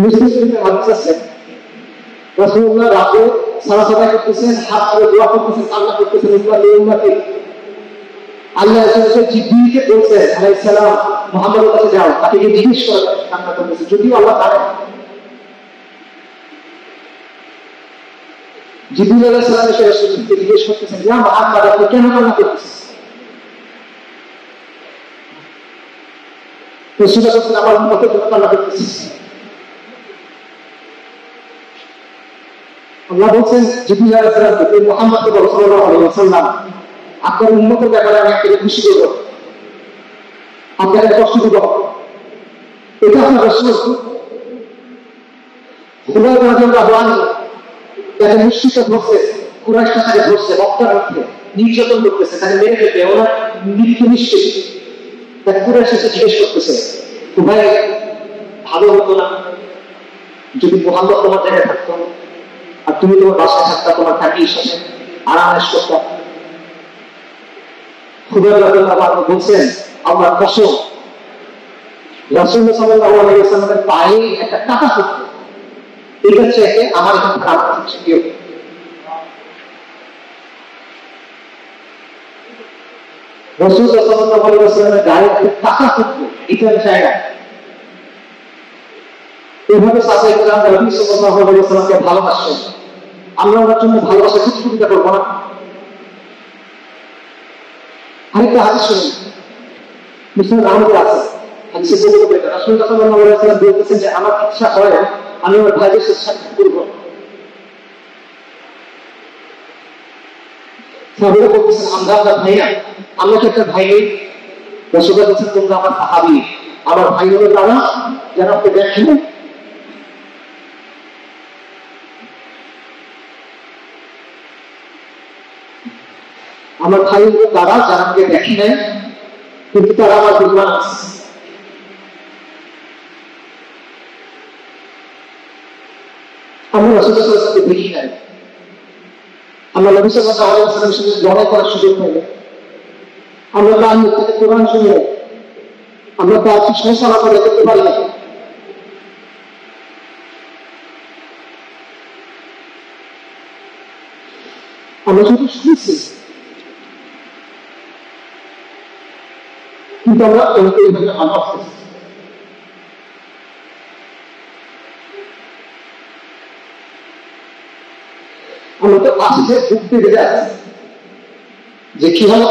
মুসলিম শরীফে হাদিস আছে, রাসূলুল্লাহ রাতে সালাত আদায় করতেছেন, হাত ধরে দোয়া করতেছেন, কান্না করতেছেন, উম্মতি আল্লাহ এসে জিবরিলকে বলছে আলাইহিস সালাম মুহাম্মদের কাছে যাও, তাকে গিয়ে জিজ্ঞেস করো, কান্না করতেছে, যদিও আল্লাহ জানে। জিবরিল আলাইহিস সালাম এসে রাসূলকে জিজ্ঞেস করতেছেন, ইয়া মুহাম্মদ আপনি কেন কান্না করতেছেন? রাসূলুল্লাহ বলছেন আমার উম্মতের জন্য কান্না করতেছি। আল্লাহ বলছেন জিবরিল আলাইহিস সালামকে, মুহাম্মদ সাল্লাল্লাহু আলাইহি ওয়াসাল্লাম আপনার উম্মতের ব্যাপারে আমি আপনাকে খুশি করব, আপনাকে কষ্ট দেব। এটা আপনার রাসূল খুবাইব রাদিয়াল্লাহু আনহু তাকে মুশরিকরা ধরছে, কুরাইশরা তাকে ধরছে, মক্কার মধ্যে নির্যাতন করতেছে, তাকে মেরে ফেলবে, ওনার মৃত্যু নিশ্চিত। তাকে কুরাইশ এসে জিজ্ঞেস করতেছে, খুবাইব ভালো হতো না যদি মুহাম্মদ তোমার জায়গায় থাকতো, আর তুমি তোমার বাসায় থাকতা, তোমার থাকি সাথে আরাম-আয়েশ করতা। খুবাইব রাদিয়াল্লাহু আনহু বলছেন, আল্লাহর কসম রাসূলুল্লাহ সাল্লাল্লাহু আলাইহি ওয়াসাল্লামের পায়ে একটা কাঁটা ফুটতো, এটা চেয়ে আমার এখন খারাপ হচ্ছে কেউ। রাসূলুল্লাহ সাল্লাল্লাহু আলাইহি ওয়াসাল্লামের গায়ে একটা কাঁটা ফুটতো, এটা চাই না। এইভাবে সাহাবায়ে কেরাম নবী সাল্লাল্লাহু আলাইহি ওয়াসাল্লামকে ভালোবাসেন, আমরা ওনার জন্য ভালোবাসা প্রতিযোগিতা করবো না। আরেকটা হাদিস শুনুন, মুসলিম আহমদের আছে, হাদিসে বলতে রাসূলুল্লাহ সাল্লাল্লাহু আলাইহি ওয়াসাল্লাম বলতেছেন যে আমার ইচ্ছা হয় আমি আমার ভাইদের সাথে করব। সাহাবীরা বলতেছেন আমরা ভাইয়া, আমরা কি একটা ভাই নেই? রাসূলুল্লাহ বলছেন তোমরা আমার সাহাবী, আমার ভাই হলো তারা যারা আপনি দেখেন আমার ভাই হলো তারা যারা আমাকে দেখি নাই কিন্তু তারা আমার দুর্মান আছে। আমরা রাসূলুল্লাহ সাল্লাল্লাহু আলাইহি ওয়াসাল্লামকে দেখি নাই, আমরা নবী সাল্লাল্লাহু আলাইহি ওয়াসাল্লামের সঙ্গে লড়াই করার সুযোগ পাই, আমরা তার মুখ থেকে কোরআন শুনি নাই, আমরা তার কৃষ্ণ সালাত আদায় করতে পারি না। আমরা শুধু শুনছি, কিন্তু আমরা ওনাকে এইভাবে ভালোবাসতেছি। আমরা তো আসছে বুঝতে পেরে আছি যে কিভাবে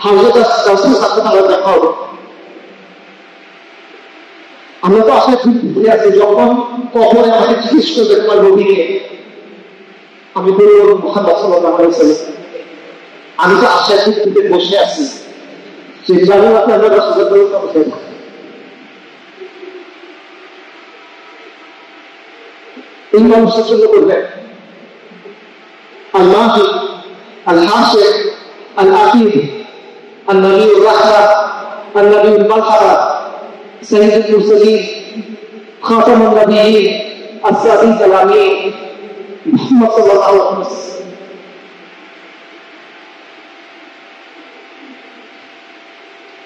হাজরত রাসূলের সাথে আমার দেখা হবে। আমরা তো আসলে বুঝতে আছি যখন কখনো আমাকে জিজ্ঞেস করবে তোমার নবীকে, আমি বলবো মুহাম্মদ সাল্লাল্লাহু আলাইহি ওয়াসাল্লাম। আমি তো আশায় বুঝতে বসে আছি যে জানি আপনি আমরা রাসূলের সাথে এই মানুষের জন্য করবেন الماهي الحاشر العقيد النبي الرحمة النبي المرحمة سيد المرسلين خاتم النبيين الصادق الأمين محمد صلى الله عليه وسلم।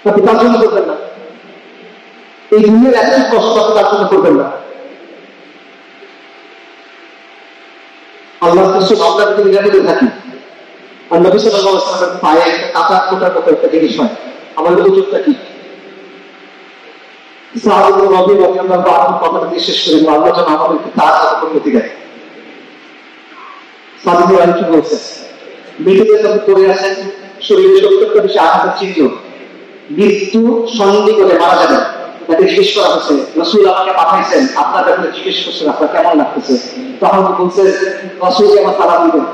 আপনি তার জন্য করবেন না, এই দুনিয়ার এত কষ্ট আপনি তার জন্য করবেন না। আল্লাহ রাসূল আপনার যদি নিরাপদে থাকি, আর নবী সাল্লাল্লাহু আলাইহি ওয়াসাল্লামের পায়ে একটা কাঁটা ফোটার মতো একটা জিনিস হয়, আমাদের উচিতটা কি? সাহাবা নবী রাদিয়াল্লাহু আনহু কথাটা বিশেষ করে আল্লাহ যেন আমাদেরকে তার সাথে উন্নতি দেয়। সাহাবা কি বলছে? মৃত্যুতে যখন পড়ে আছেন, শরীরে ৭০টা বেশি আঘাতের চিহ্ন, মৃত্যু সন্ধি করে মারা যাবে, তাকে জিজ্ঞেস করা হচ্ছে রাসূল আমাকে পাঠাইছেন, আপনার ব্যাপারে জিজ্ঞেস করছেন আপনার কেমন লাগতেছে? তখন বলছে রাসূল আমার সালাম দিবেন।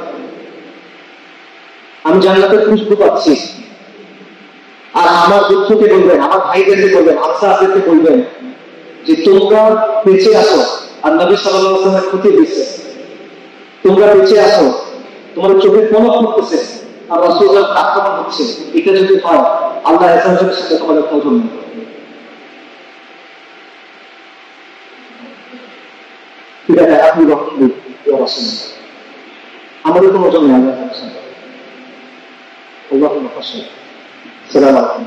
আমি জান্নাতের খুশবু পাচ্ছি। আর আমার দুঃখকে বলবেন, আমার ভাইদেরকে বলবেন, আনসারদেরকে বলবেন যে তোমরা বেঁচে আসো আর নবী সাল্লাল্লাহু আলাইহি ওয়াসাল্লামের ক্ষতি হয়েছে, তোমরা বেঁচে আসো, তোমার চোখের পলক পড়তেছে আর রাসূলুল্লাহ আক্রমণ হচ্ছে, এটা যদি হয় আল্লাহ এসানের সাথে তোমাদের প্রয়োজন নেই। ঠিক আছে, আপনি আমাদের কোনো জন্য আল্লাহ আল্লাহ সালাম আলাইকুম।